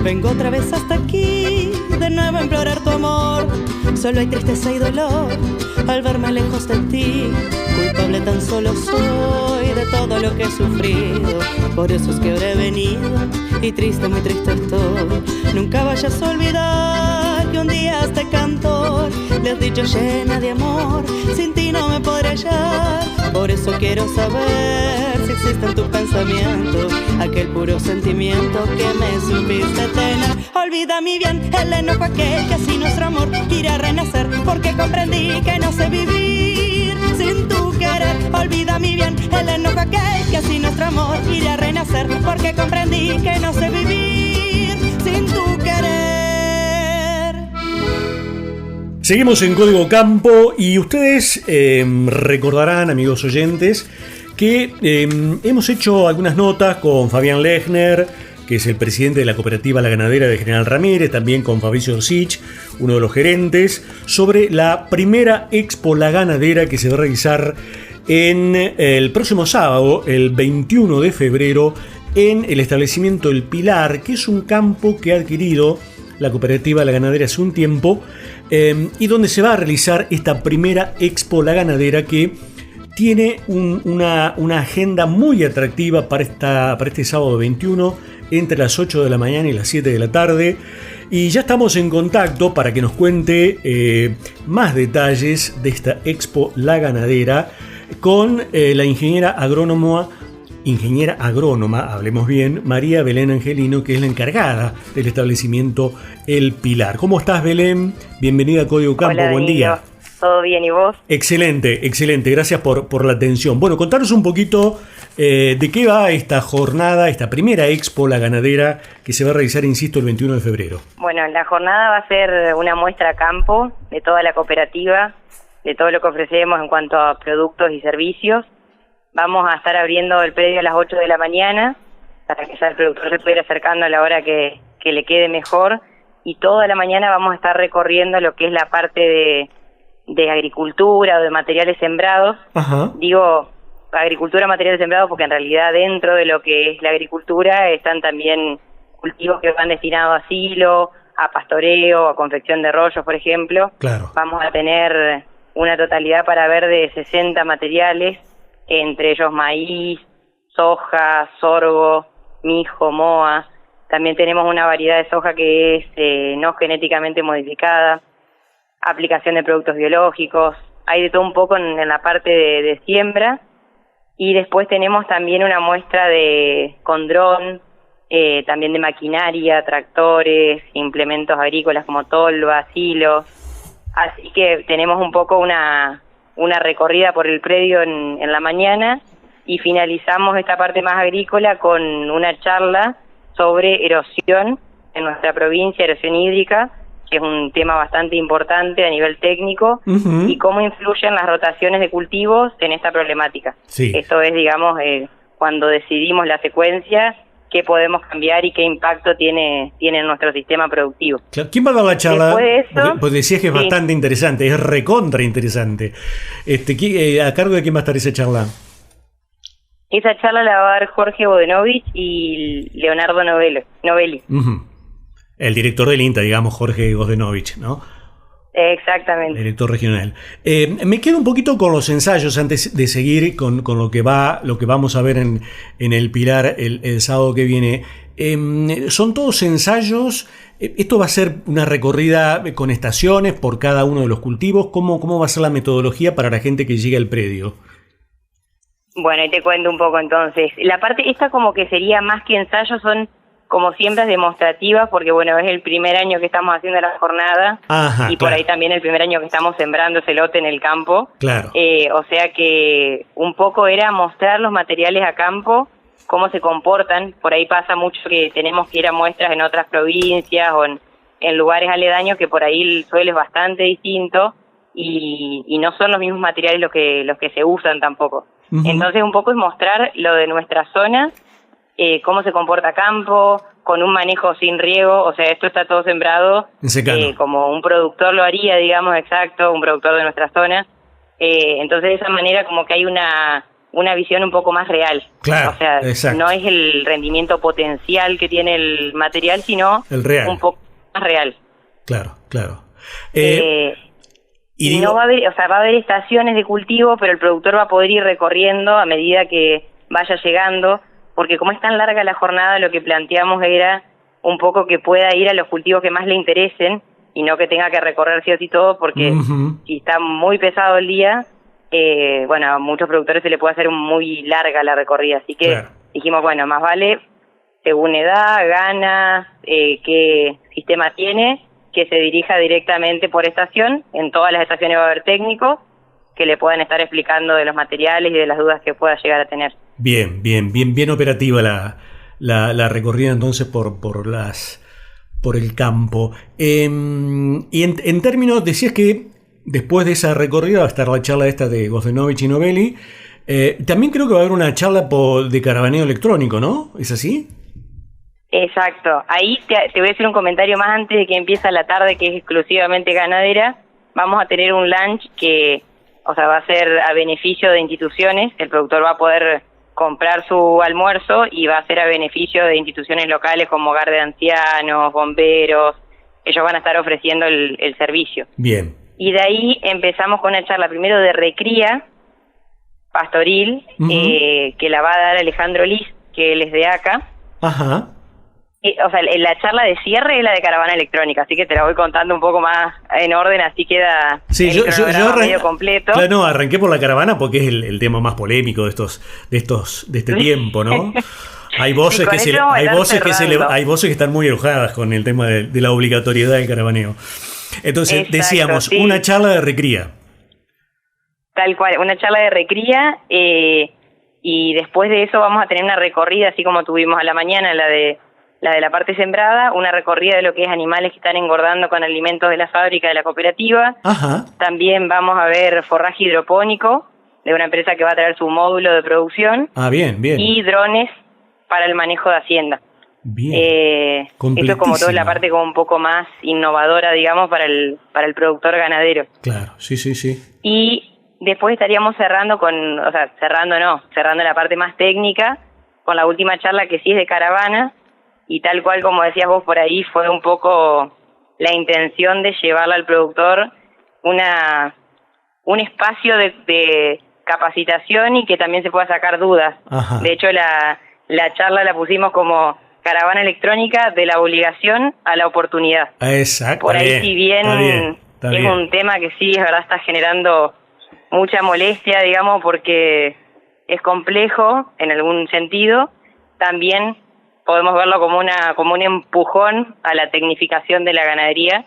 Vengo otra vez hasta aquí, de nuevo a implorar tu amor. Solo hay tristeza y dolor al verme lejos de ti. Culpable tan solo soy de todo lo que he sufrido. Por eso es que ahora he venido y triste, muy triste estoy. Nunca vayas a olvidar que un día este cantor le has dicho llena de amor, sin ti no me podré hallar. Por eso quiero saber si existe en tu pensamiento aquel puro sentimiento que me supiste tener. Olvida mi bien el enojo aquel que así nuestro amor irá a renacer, porque comprendí que no sé vivir sin tu querer. Olvida mi bien el enojo aquel que así nuestro amor irá a renacer, porque comprendí que no sé vivir sin tu querer. Seguimos en Código Campo y ustedes recordarán, amigos oyentes, que hemos hecho algunas notas con Fabián Lechner, que es el presidente de la cooperativa La Ganadera de General Ramírez, también con Fabricio Orsich, uno de los gerentes, sobre la primera Expo La Ganadera que se va a realizar en el próximo sábado, el 21 de febrero, en el establecimiento El Pilar, que es un campo que ha adquirido la cooperativa La Ganadera hace un tiempo, y donde se va a realizar esta primera Expo La Ganadera, que tiene una agenda muy atractiva para este sábado 21, entre las 8 de la mañana y las 7 de la tarde. Y ya estamos en contacto para que nos cuente más detalles de esta Expo La Ganadera con la ingeniera agrónoma, hablemos bien, María Belén Angelino, que es la encargada del establecimiento El Pilar. ¿Cómo estás, Belén? Bienvenida a Código Campo. Hola, buen día. ¿Todo bien y vos? Excelente, excelente. Gracias por la atención. Bueno, contanos un poquito de qué va esta jornada, esta primera Expo La Ganadera que se va a realizar, insisto, el 21 de febrero. Bueno, la jornada va a ser una muestra a campo de toda la cooperativa, de todo lo que ofrecemos en cuanto a productos y servicios. Vamos a estar abriendo el predio a las 8 de la mañana para que ya el productor se pueda ir acercando a la hora que le quede mejor. Y toda la mañana vamos a estar recorriendo lo que es la parte de agricultura o de materiales sembrados. Ajá. Digo agricultura, materiales sembrados, porque en realidad dentro de lo que es la agricultura están también cultivos que van destinados a silo, a pastoreo, a confección de rollos, por ejemplo. Claro. Vamos a tener una totalidad para ver de 60 materiales, entre ellos maíz, soja, sorgo, mijo, moa. También tenemos una variedad de soja que es no genéticamente modificada, aplicación de productos biológicos, hay de todo un poco en la parte de siembra. Y después tenemos también una muestra con dron, también de maquinaria, tractores, implementos agrícolas como tolvas, hilos. Así que tenemos un poco una recorrida por el predio en la mañana y finalizamos esta parte más agrícola con una charla sobre erosión en nuestra provincia, erosión hídrica, que es un tema bastante importante a nivel técnico, y cómo influyen las rotaciones de cultivos en esta problemática. Sí. Esto es, digamos, cuando decidimos la secuencia, qué podemos cambiar y qué impacto tiene en nuestro sistema productivo. ¿Quién va a dar la charla? Después de eso, pues decías que es bastante interesante, es recontra interesante. ¿A cargo de quién va a estar esa charla? Esa charla la va a dar Jorge Bodenovich y Leonardo Novelli. El director del INTA, digamos, Jorge Bodenovich, ¿no? Exactamente. Director regional. Me quedo un poquito con los ensayos antes de seguir con lo que vamos a ver en el Pilar el sábado que viene. ¿Son todos ensayos? ¿Esto va a ser una recorrida con estaciones por cada uno de los cultivos? ¿Cómo va a ser la metodología para la gente que llegue al predio? Bueno, ahí te cuento un poco entonces. La parte esta como que sería más que ensayos, son como siembras demostrativas, porque bueno, es el primer año que estamos haciendo la jornada. Ajá, y por ahí también el primer año que estamos sembrando ese lote en el campo. Claro. O sea que un poco era mostrar los materiales a campo, cómo se comportan. Por ahí pasa mucho que tenemos que ir a muestras en otras provincias o en lugares aledaños que por ahí el suelo es bastante distinto y no son los mismos materiales los que se usan tampoco. Entonces un poco es mostrar lo de nuestra zona, cómo se comporta campo, con un manejo sin riego, o sea, esto está todo sembrado como un productor lo haría, digamos, exacto, un productor de nuestra zona. Entonces de esa manera como que hay una visión un poco más real. Claro, o sea, exacto. No es el rendimiento potencial que tiene el material, sino el real. Un poco más real. Claro, claro. Y no va a haber estaciones de cultivo, pero el productor va a poder ir recorriendo a medida que vaya llegando, porque como es tan larga la jornada, lo que planteamos era un poco que pueda ir a los cultivos que más le interesen y no que tenga que recorrer sí o sí todo, porque si está muy pesado el día, bueno, a muchos productores se le puede hacer muy larga la recorrida, así que dijimos, bueno, más vale, según edad, ganas, qué sistema tiene, que se dirija directamente por estación. En todas las estaciones va a haber técnicos que le puedan estar explicando de los materiales y de las dudas que pueda llegar a tener. Bien operativa la recorrida entonces por el campo. Y en términos, decías que después de esa recorrida va a estar la charla esta de Bodenovich y Novelli. También creo que va a haber una charla de caravaneo electrónico, ¿no? ¿Es así? Exacto. Ahí te voy a decir un comentario más antes de que empiece la tarde, que es exclusivamente ganadera. Vamos a tener un lunch que, va a ser a beneficio de instituciones. El productor va a poder comprar su almuerzo y va a ser a beneficio de instituciones locales como hogar de ancianos, bomberos. Ellos van a estar ofreciendo el servicio. Bien. Y de ahí empezamos con una charla primero de recría pastoril, que la va a dar Alejandro Liz, que él es de acá. Ajá. La charla de cierre es la de caravana electrónica, así que te la voy contando un poco más en orden, así queda el cronograma medio completo. Claro, no, arranqué por la caravana porque es el tema más polémico de este tiempo, ¿no? Hay voces que están muy enojadas con el tema de la obligatoriedad del caravaneo. Entonces, exacto, decíamos, una charla de recría. Tal cual, una charla de recría, y después de eso vamos a tener una recorrida, así como tuvimos a la mañana, la de la parte sembrada, una recorrida de lo que es animales que están engordando con alimentos de la fábrica de la cooperativa. Ajá. También vamos a ver forraje hidropónico de una empresa que va a traer su módulo de producción. Bien. Y drones para el manejo de hacienda. Bien. Esto es como toda la parte como un poco más innovadora, digamos, para el productor ganadero. Claro, sí. Y después estaríamos cerrando cerrando la parte más técnica con la última charla que sí es de caravana. Y tal cual como decías vos por ahí, fue un poco la intención de llevarle al productor un espacio de capacitación y que también se pueda sacar dudas. Ajá. De hecho, la charla la pusimos como caravana electrónica de la obligación a la oportunidad. Exacto. Por ahí, si bien es un tema que sí, es verdad, está generando mucha molestia, digamos, porque es complejo en algún sentido. También podemos verlo como un empujón a la tecnificación de la ganadería,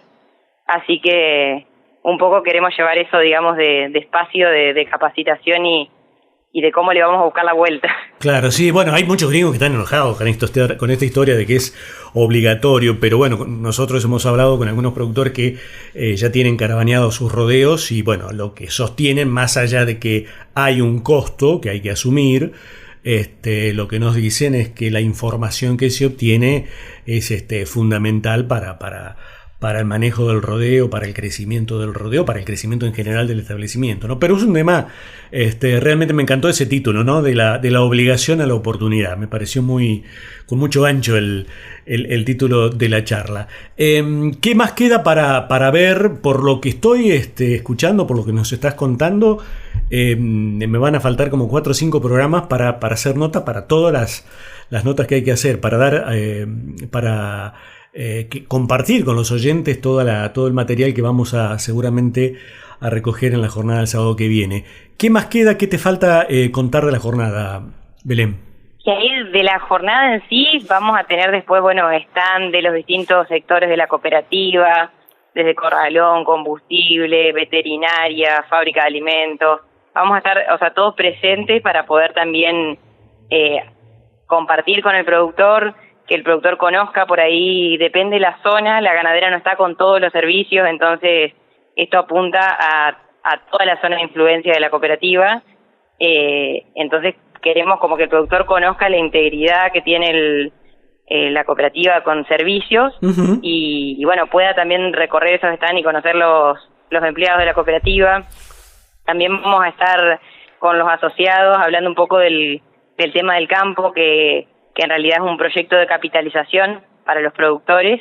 así que un poco queremos llevar eso, digamos, de espacio de capacitación y de cómo le vamos a buscar la vuelta. Claro, sí, bueno, hay muchos gringos que están enojados con esta historia de que es obligatorio, pero bueno, nosotros hemos hablado con algunos productores que ya tienen caravaneados sus rodeos y bueno, lo que sostienen, más allá de que hay un costo que hay que asumir, lo que nos dicen es que la información que se obtiene es fundamental para el manejo del rodeo, para el crecimiento del rodeo, para el crecimiento en general del establecimiento, ¿no? Pero es un tema, realmente me encantó ese título, ¿no? De la obligación a la oportunidad. Me pareció con mucho ancho el título de la charla. ¿Qué más queda para ver? Por lo que estoy escuchando, por lo que nos estás contando, me van a faltar como 4 o 5 programas para hacer nota, para todas las notas que hay que hacer, para dar, compartir con los oyentes todo el material que vamos seguramente a recoger en la jornada del sábado que viene. ¿Qué más queda? ¿Qué te falta contar de la jornada, Belén? Que ahí de la jornada en sí vamos a tener después, bueno, stand de los distintos sectores de la cooperativa, desde corralón, combustible, veterinaria, fábrica de alimentos. Vamos a estar, todos presentes para poder también compartir con el productor, que el productor conozca. Por ahí, depende de la zona, la ganadera no está con todos los servicios, entonces esto apunta a toda la zona de influencia de la cooperativa. Entonces queremos como que el productor conozca la integridad que tiene la cooperativa con servicios. Uh-huh. y bueno, pueda también recorrer esos stands y conocer los empleados de la cooperativa. También vamos a estar con los asociados hablando un poco del tema del campo, que en realidad es un proyecto de capitalización para los productores,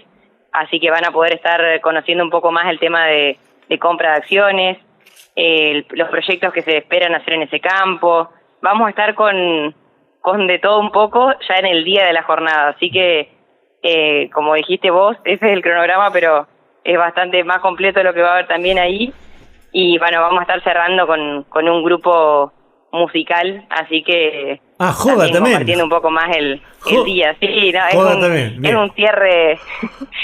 así que van a poder estar conociendo un poco más el tema de compra de acciones, los proyectos que se esperan hacer en ese campo. Vamos a estar con de todo un poco ya en el día de la jornada, así que, como dijiste vos, ese es el cronograma, pero es bastante más completo lo que va a haber también ahí. Y bueno, vamos a estar cerrando con un grupo musical, así que Joda también compartiendo un poco más el día. Sí, no, es un cierre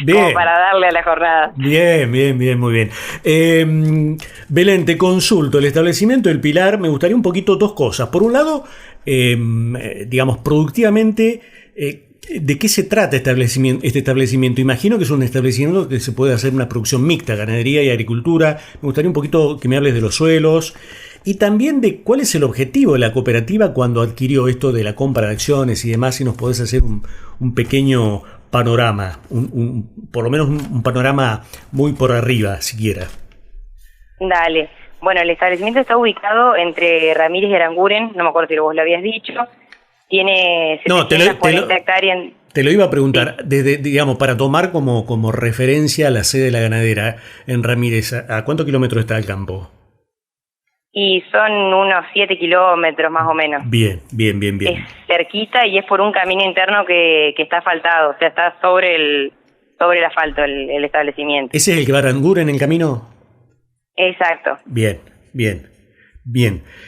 como para darle a la jornada. Bien, muy bien. Belén, te consulto, el establecimiento del Pilar, me gustaría un poquito 2 cosas. Por un lado, digamos, productivamente, ¿de qué se trata este establecimiento? Imagino que es un establecimiento que se puede hacer una producción mixta, ganadería y agricultura. Me gustaría un poquito que me hables de los suelos y también de cuál es el objetivo de la cooperativa cuando adquirió esto de la compra de acciones y demás, si nos podés hacer un pequeño panorama, por lo menos un panorama muy por arriba, siquiera. Dale. Bueno, el establecimiento está ubicado entre Ramírez y Aranguren, no me acuerdo si vos lo habías dicho. Tiene 740 hectáreas. Te lo iba a preguntar, sí. Desde, digamos, para tomar como referencia la sede de la ganadera en Ramírez, ¿a cuántos kilómetros está el campo? Y son unos 7 kilómetros más o menos. Bien. Es cerquita y es por un camino interno que está asfaltado, o sea, está sobre el asfalto el establecimiento. ¿Ese es el que va a Aranguren en el camino? Exacto. Bien.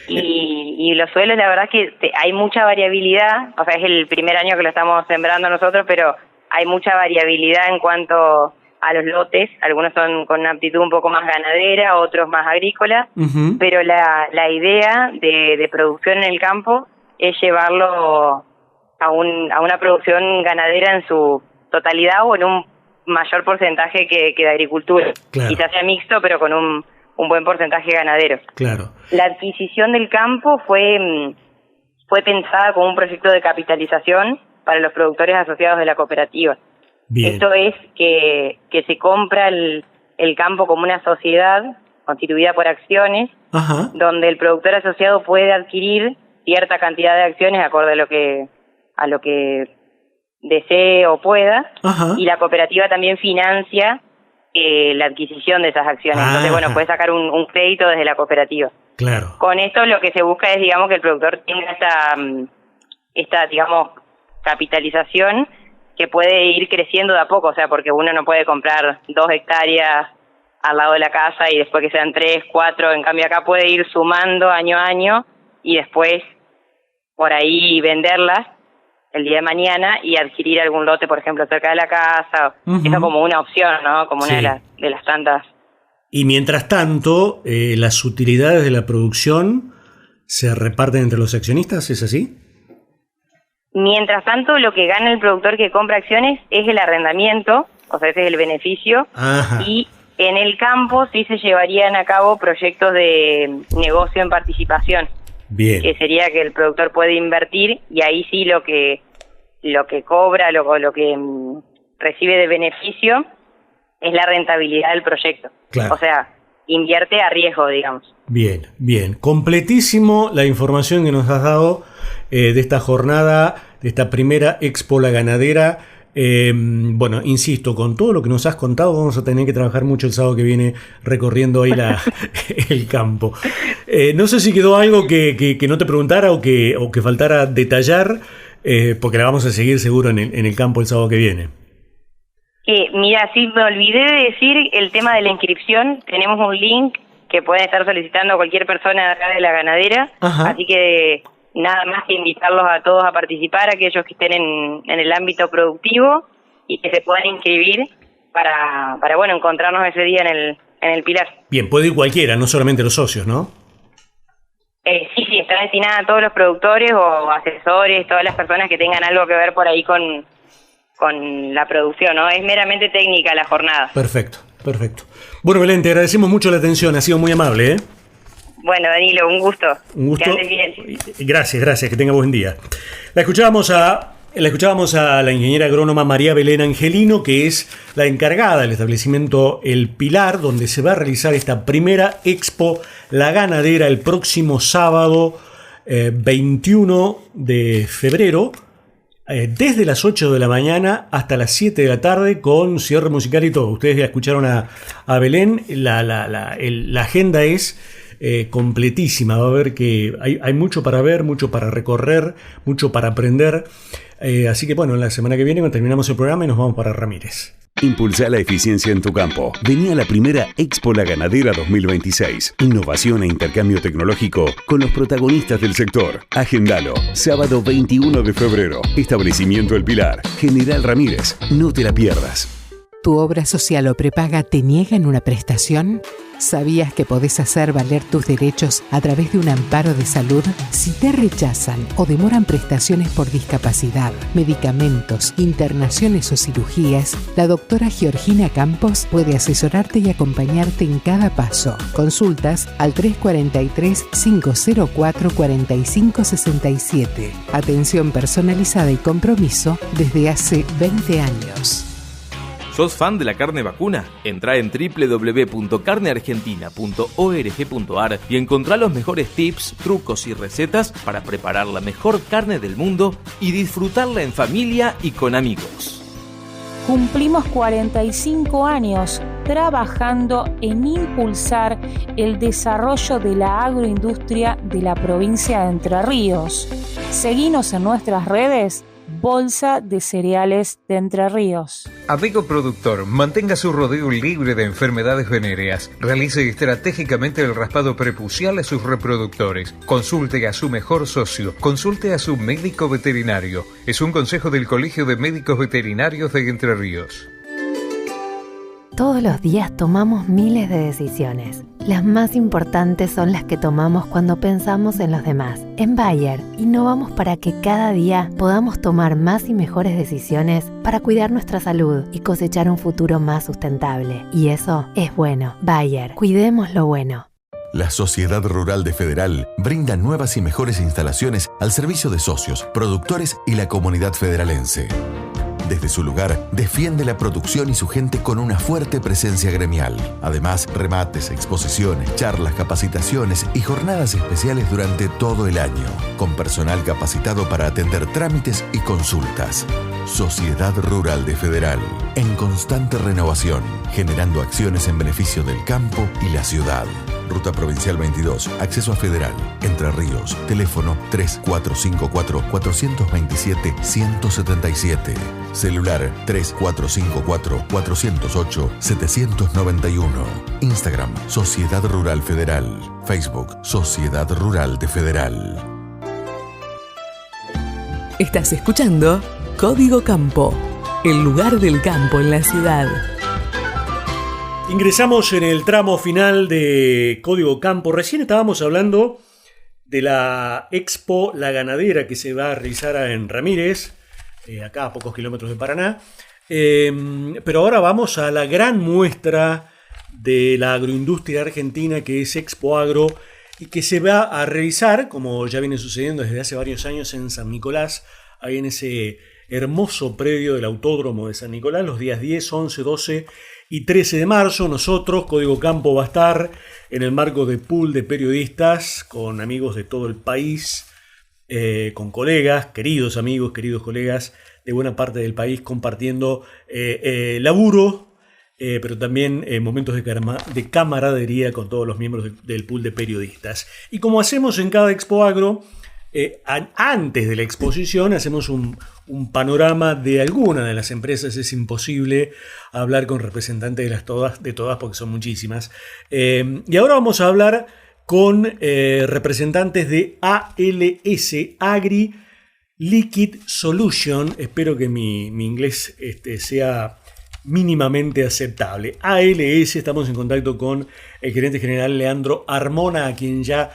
Y los suelos, la verdad que hay mucha variabilidad, o sea, es el primer año que lo estamos sembrando nosotros, pero hay mucha variabilidad en cuanto a los lotes. Algunos son con una aptitud un poco más ganadera, otros más agrícola, uh-huh. Pero la idea de producción en el campo es llevarlo a una producción ganadera en su totalidad o en un mayor porcentaje que de agricultura. Claro. Quizás sea mixto, pero con un buen porcentaje ganadero. Claro. La adquisición del campo fue pensada como un proyecto de capitalización para los productores asociados de la cooperativa. Bien. Esto es que se compra el campo como una sociedad constituida por acciones, ajá, donde el productor asociado puede adquirir cierta cantidad de acciones acorde a lo que desee o pueda, ajá, y la cooperativa también financia la adquisición de esas acciones. Entonces, bueno, puede sacar un crédito desde la cooperativa. Claro. Con esto lo que se busca es, digamos, que el productor tenga esta digamos, capitalización que puede ir creciendo de a poco, o sea, porque uno no puede comprar 2 hectáreas al lado de la casa y después que sean 3, 4, en cambio acá puede ir sumando año a año y después por ahí venderlas el día de mañana y adquirir algún lote, por ejemplo, cerca de la casa. Eso como una opción, ¿no? Como una de las tantas. Y mientras tanto, las utilidades de la producción se reparten entre los accionistas, ¿es así? Mientras tanto, lo que gana el productor que compra acciones es el arrendamiento, o sea, ese es el beneficio. Ajá. Y en el campo sí se llevarían a cabo proyectos de negocio en participación. Bien. Que sería que el productor puede invertir y ahí sí lo que cobra, lo que recibe de beneficio es la rentabilidad del proyecto. Claro. O sea, invierte a riesgo, digamos. Bien, bien. Completísimo la información que nos has dado de esta jornada, de esta primera Expo La Ganadera. Bueno, insisto, con todo lo que nos has contado vamos a tener que trabajar mucho el sábado que viene recorriendo ahí el campo. No sé si quedó algo que no te preguntara o que faltara detallar, porque la vamos a seguir seguro en el campo el sábado que viene. Mira, sí, me olvidé de decir el tema de la inscripción. Tenemos un link que pueden estar solicitando cualquier persona de acá de La Ganadera. Ajá. Así que nada más que invitarlos a todos a participar, aquellos que estén en el ámbito productivo y que se puedan inscribir para bueno, encontrarnos ese día en el Pilar. Bien, puede ir cualquiera, no solamente los socios, ¿no? Sí, está destinada a todos los productores o asesores, todas las personas que tengan algo que ver por ahí con la producción, ¿no? Es meramente técnica la jornada. Perfecto. Bueno, Belén, te agradecemos mucho la atención, ha sido muy amable, ¿eh? Bueno, Danilo, un gusto. Que andes bien. Gracias, que tenga buen día. La escuchábamos a la ingeniera agrónoma María Belén Angelino, que es la encargada del establecimiento El Pilar, donde se va a realizar esta primera Expo La Ganadera el próximo sábado 21 de febrero, desde las 8 de la mañana hasta las 7 de la tarde, con cierre musical y todo. Ustedes ya escucharon a Belén, la agenda es completísima. Va a ver que hay mucho para ver, mucho para recorrer, mucho para aprender. Así que bueno, la semana que viene cuando terminamos el programa y nos vamos para Ramírez. Impulsa la eficiencia en tu campo. Vení a la primera Expo La Ganadera 2026. Innovación e intercambio tecnológico con los protagonistas del sector. Agendalo. Sábado 21 de febrero. Establecimiento El Pilar. General Ramírez. No te la pierdas. ¿Tu obra social o prepaga te niegan una prestación? ¿Sabías que podés hacer valer tus derechos a través de un amparo de salud? Si te rechazan o demoran prestaciones por discapacidad, medicamentos, internaciones o cirugías, la doctora Georgina Campos puede asesorarte y acompañarte en cada paso. Consultas al 343-504-4567. Atención personalizada y compromiso desde hace 20 años. ¿Sos fan de la carne vacuna? Entrá en www.carneargentina.org.ar y encontrá los mejores tips, trucos y recetas para preparar la mejor carne del mundo y disfrutarla en familia y con amigos. Cumplimos 45 años trabajando en impulsar el desarrollo de la agroindustria de la provincia de Entre Ríos. Seguinos en nuestras redes, Bolsa de Cereales de Entre Ríos. Amigo productor, mantenga su rodeo libre de enfermedades venéreas. Realice estratégicamente el raspado prepucial a sus reproductores. Consulte a su mejor socio. Consulte a su médico veterinario. Es un consejo del Colegio de Médicos Veterinarios de Entre Ríos. Todos los días tomamos miles de decisiones. Las más importantes son las que tomamos cuando pensamos en los demás. En Bayer, innovamos para que cada día podamos tomar más y mejores decisiones para cuidar nuestra salud y cosechar un futuro más sustentable. Y eso es bueno. Bayer, cuidemos lo bueno. La Sociedad Rural de Federal brinda nuevas y mejores instalaciones al servicio de socios, productores y la comunidad federalense. Desde su lugar, defiende la producción y su gente con una fuerte presencia gremial. Además, remates, exposiciones, charlas, capacitaciones y jornadas especiales durante todo el año, con personal capacitado para atender trámites y consultas. Sociedad Rural de Federal, en constante renovación, generando acciones en beneficio del campo y la ciudad. Ruta Provincial 22, acceso a Federal, Entre Ríos, teléfono 3454-427-177, celular 3454-408-791, Instagram Sociedad Rural Federal, Facebook Sociedad Rural de Federal. Estás escuchando Código Campo, el lugar del campo en la ciudad. Ingresamos en el tramo final de Código Campo. Recién estábamos hablando de la Expo La Ganadera que se va a realizar en Ramírez, acá a pocos kilómetros de Paraná. Pero ahora vamos a la gran muestra de la agroindustria argentina, que es Expo Agro, y que se va a realizar, como ya viene sucediendo desde hace varios años, en San Nicolás, ahí en ese hermoso predio del Autódromo de San Nicolás, los días 10, 11, 12 y 13 de marzo. Nosotros, Código Campo, va a estar en el marco de pool de periodistas, con amigos de todo el país, con colegas, queridos amigos, queridos colegas de buena parte del país, compartiendo laburo, pero también momentos de camaradería con todos los miembros del pool de periodistas. Y como hacemos en cada Expo Agro, antes de la exposición hacemos un panorama de alguna de las empresas. Es imposible hablar con representantes de todas porque son muchísimas. Y ahora vamos a hablar con representantes de ALS, Agri Liquid Solution. Espero que mi inglés sea mínimamente aceptable. ALS, estamos en contacto con el gerente general Leandro Armona, a quien ya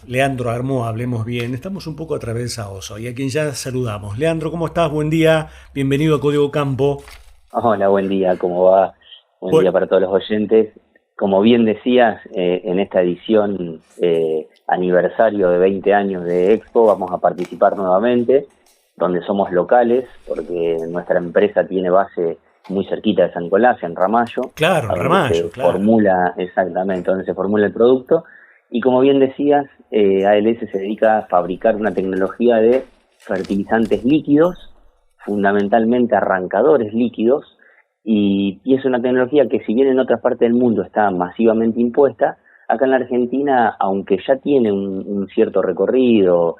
Leandro Armoa, hablemos bien, estamos un poco atravesados hoy, a quien ya saludamos. Leandro, ¿cómo estás? Buen día, bienvenido a Código Campo. Hola, buen día, ¿cómo va? Buen día para todos los oyentes. Como bien decías, en esta edición aniversario de 20 años de Expo vamos a participar nuevamente, donde somos locales, porque nuestra empresa tiene base muy cerquita de San Nicolás, en Ramallo. Claro, en Ramallo, claro. Exactamente, donde se formula el producto. Y como bien decías, ALS se dedica a fabricar una tecnología de fertilizantes líquidos, fundamentalmente arrancadores líquidos, y es una tecnología que, si bien en otras partes del mundo está masivamente impuesta, acá en la Argentina, aunque ya tiene un cierto recorrido,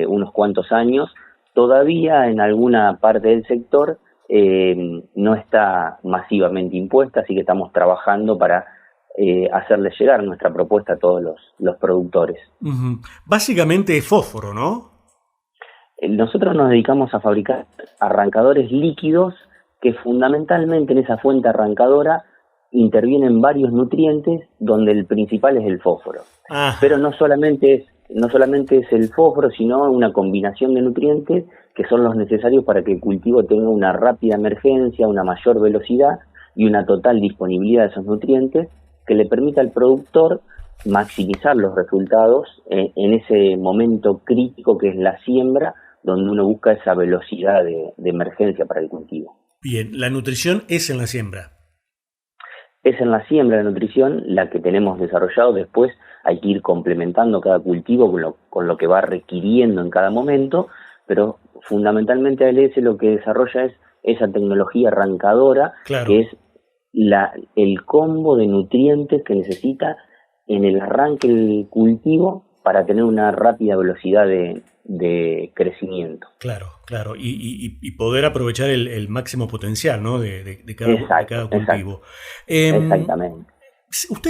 unos cuantos años, todavía en alguna parte del sector no está masivamente impuesta, así que estamos trabajando para hacerles llegar nuestra propuesta a todos los productores. Uh-huh. Básicamente es fósforo, ¿no? Nosotros nos dedicamos a fabricar arrancadores líquidos que fundamentalmente en esa fuente arrancadora intervienen varios nutrientes, donde el principal es el fósforo. Ajá. Pero no solamente es el fósforo, sino una combinación de nutrientes que son los necesarios para que el cultivo tenga una rápida emergencia, una mayor velocidad y una total disponibilidad de esos nutrientes, que le permita al productor maximizar los resultados en ese momento crítico que es la siembra, donde uno busca esa velocidad de emergencia para el cultivo. Bien, la nutrición es en la siembra. Es en la siembra la nutrición, la que tenemos desarrollado. Después hay que ir complementando cada cultivo con lo que va requiriendo en cada momento, pero fundamentalmente ALS lo que desarrolla es esa tecnología arrancadora, claro, que es el combo de nutrientes que necesita en el arranque del cultivo para tener una rápida velocidad de crecimiento. Claro, y poder aprovechar el máximo potencial, ¿no? de cada cultivo. Exactamente.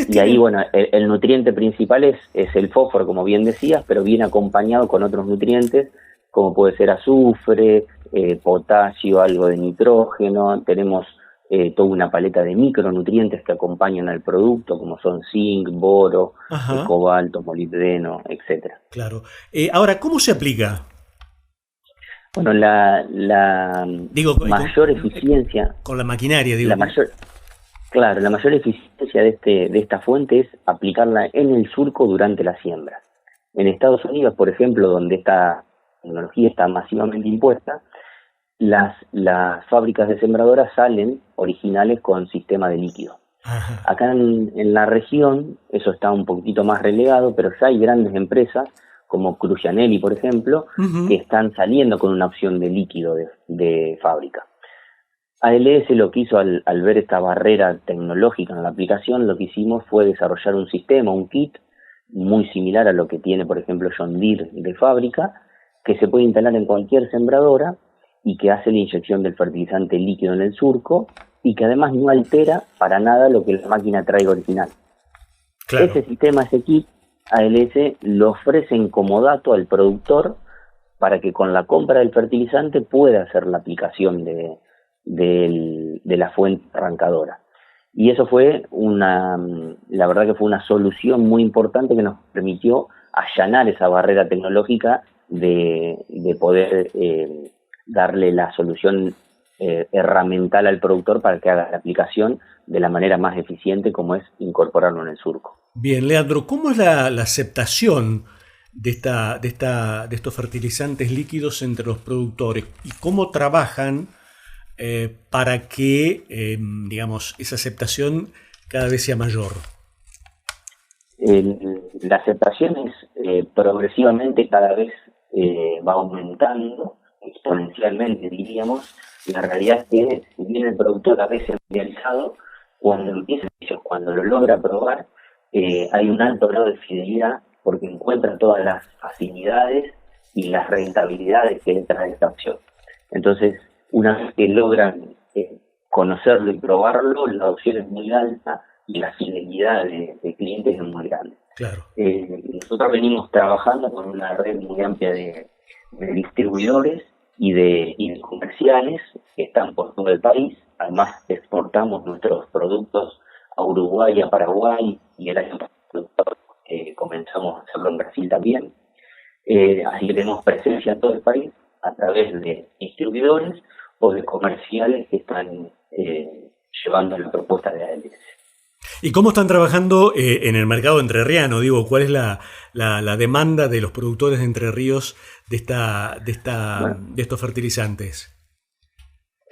Y ahí, bueno, el nutriente principal es el fósforo, como bien decías, pero viene acompañado con otros nutrientes, como puede ser azufre, potasio, algo de nitrógeno. Tenemos toda una paleta de micronutrientes que acompañan al producto, como son zinc, boro, cobalto, molibdeno, etcétera. Claro. Ahora, ¿cómo se aplica? Bueno, la mayor eficiencia... Con la maquinaria, digo. La mayor eficiencia de esta fuente es aplicarla en el surco durante la siembra. En Estados Unidos, por ejemplo, donde esta tecnología está masivamente impuesta, las fábricas de sembradoras salen originales con sistema de líquido. Ajá. Acá en la región eso está un poquito más relegado, pero ya hay grandes empresas como Crucianelli, por ejemplo, que están saliendo con una opción de líquido de fábrica. ALS lo que hizo al ver esta barrera tecnológica en la aplicación, lo que hicimos fue desarrollar un sistema, un kit, muy similar a lo que tiene, por ejemplo, John Deere de fábrica, que se puede instalar en cualquier sembradora y que hace la inyección del fertilizante líquido en el surco y que además no altera para nada lo que la máquina traiga original. Claro. Ese sistema, ese kit, ALS lo ofrece en comodato al productor para que con la compra del fertilizante pueda hacer la aplicación de la fuente arrancadora. Y eso fue la verdad que fue una solución muy importante que nos permitió allanar esa barrera tecnológica de poder darle la solución herramental al productor para que haga la aplicación de la manera más eficiente, como es incorporarlo en el surco. Bien, Leandro, ¿cómo es la aceptación de estos fertilizantes líquidos entre los productores y cómo trabajan para que, digamos, esa aceptación cada vez sea mayor? La aceptación es progresivamente cada vez va aumentando, exponencialmente diríamos. La realidad es que si bien el productor a veces familiarizado, cuando lo logra probar, hay un alto grado de fidelidad porque encuentra todas las facilidades y las rentabilidades que le trae esta opción. Entonces, una vez que logran conocerlo y probarlo, la adopción es muy alta y la fidelidad de clientes es muy grande. Claro. Nosotros venimos trabajando con una red muy amplia de distribuidores y de comerciales que están por todo el país. Además, exportamos nuestros productos a Uruguay, a Paraguay, y el año pasado comenzamos a hacerlo en Brasil también. Así que tenemos presencia en todo el país a través de distribuidores o de comerciales que están llevando la propuesta de ALS. ¿Y cómo están trabajando en el mercado entrerriano? Digo, ¿cuál es la demanda de los productores de Entre Ríos de estos fertilizantes?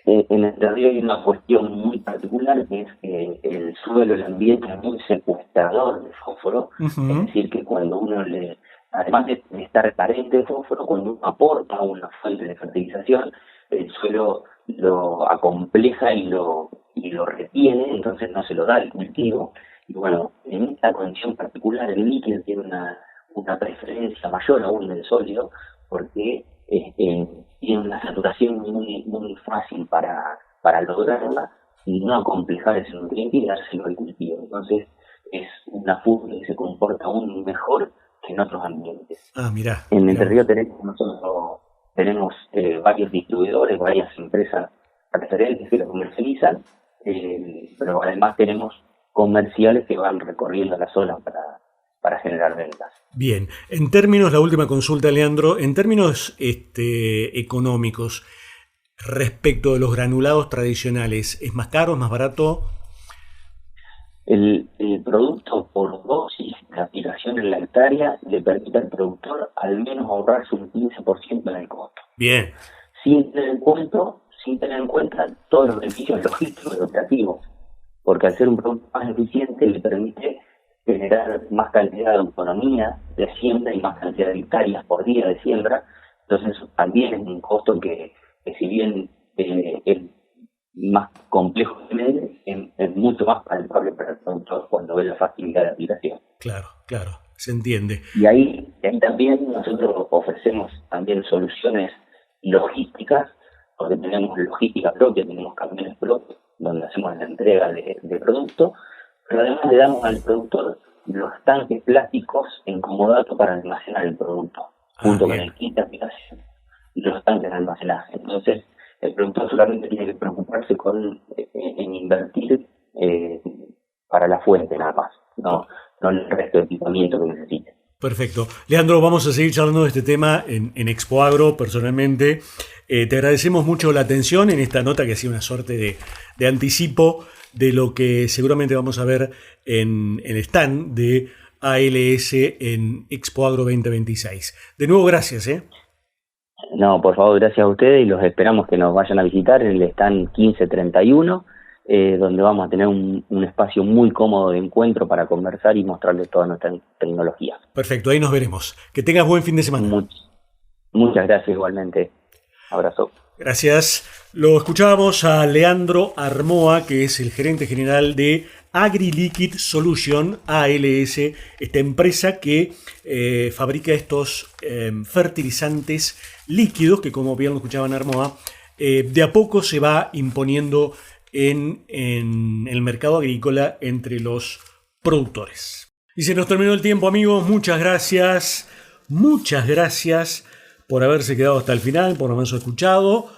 En Entre Ríos hay una cuestión muy particular, que es que el suelo, el ambiente es muy secuestrador de fósforo. Es decir, que cuando uno además de estar carente de fósforo, cuando uno aporta una fuente de fertilización, el suelo lo acompleja y lo retiene, entonces no se lo da al cultivo. Y bueno, en esta condición particular el líquido tiene una preferencia mayor aún del sólido, porque tiene una saturación muy fácil para lograrla y no acomplejar ese nutriente y dárselo al cultivo. Entonces es una fuente que se comporta aún mejor que en otros ambientes. Mirá. En Entre Ríos tenemos varios distribuidores, varias empresas referentes que lo comercializan, pero además tenemos comerciales que van recorriendo la zona para generar ventas. Bien, en términos, la última consulta, Leandro, en términos económicos, respecto de los granulados tradicionales, ¿es más caro, es más barato? El producto por dosis de aplicación en la hectárea le permite al productor al menos ahorrarse un 15% en el costo. Bien. Sin tener en cuenta todos los beneficios logísticos y operativos, porque al ser un producto más eficiente le permite generar más cantidad de autonomía de siembra y más cantidad de hectáreas por día de siembra. Entonces también es un costo que si bien es más complejo de medir, es mucho más palpable para el productor cuando ve la facilidad de aplicación. Claro, se entiende. Y ahí también nosotros ofrecemos también soluciones logísticas, porque tenemos logística propia, tenemos camiones propios donde hacemos la entrega de producto, pero además le damos al productor los tanques plásticos en comodato para almacenar el producto, junto con el kit de aplicación y los tanques de almacenaje. Entonces, el productor solamente tiene que preocuparse en invertir para la fuente nada más, no el resto de equipamiento que necesite. Perfecto. Leandro, vamos a seguir charlando de este tema en Expo Agro personalmente. Te agradecemos mucho la atención en esta nota que ha sido una suerte de anticipo de lo que seguramente vamos a ver en el stand de ALS en Expo Agro 2026. De nuevo, gracias. No, por favor, gracias a ustedes y los esperamos que nos vayan a visitar en el stand 1531 donde vamos a tener un espacio muy cómodo de encuentro para conversar y mostrarles toda nuestra tecnología. Perfecto, ahí nos veremos. Que tengas buen fin de semana. Muchas gracias igualmente. Abrazo. Gracias. Lo escuchábamos a Leandro Armoa, que es el gerente general de AgriLiquid Solution, ALS, esta empresa que fabrica estos fertilizantes líquidos que, como bien lo escuchaban Armoa, de a poco se va imponiendo en el mercado agrícola entre los productores. Y se nos terminó el tiempo, amigos. Muchas gracias por haberse quedado hasta el final, por habernos escuchado.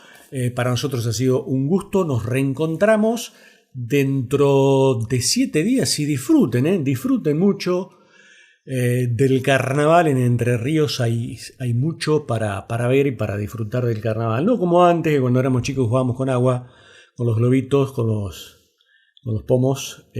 Para nosotros ha sido un gusto. Nos reencontramos dentro de 7 días y disfruten mucho del carnaval. En Entre Ríos hay mucho para ver y para disfrutar del carnaval. No como antes, que cuando éramos chicos jugábamos con agua, con los globitos, con los pomos,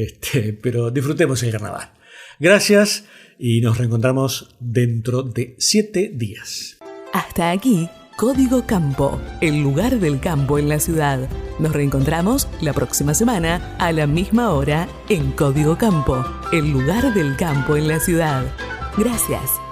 pero disfrutemos el carnaval. Gracias y nos reencontramos dentro de 7 días. Hasta aquí, Código Campo, el lugar del campo en la ciudad. Nos reencontramos la próxima semana a la misma hora en Código Campo, el lugar del campo en la ciudad. Gracias.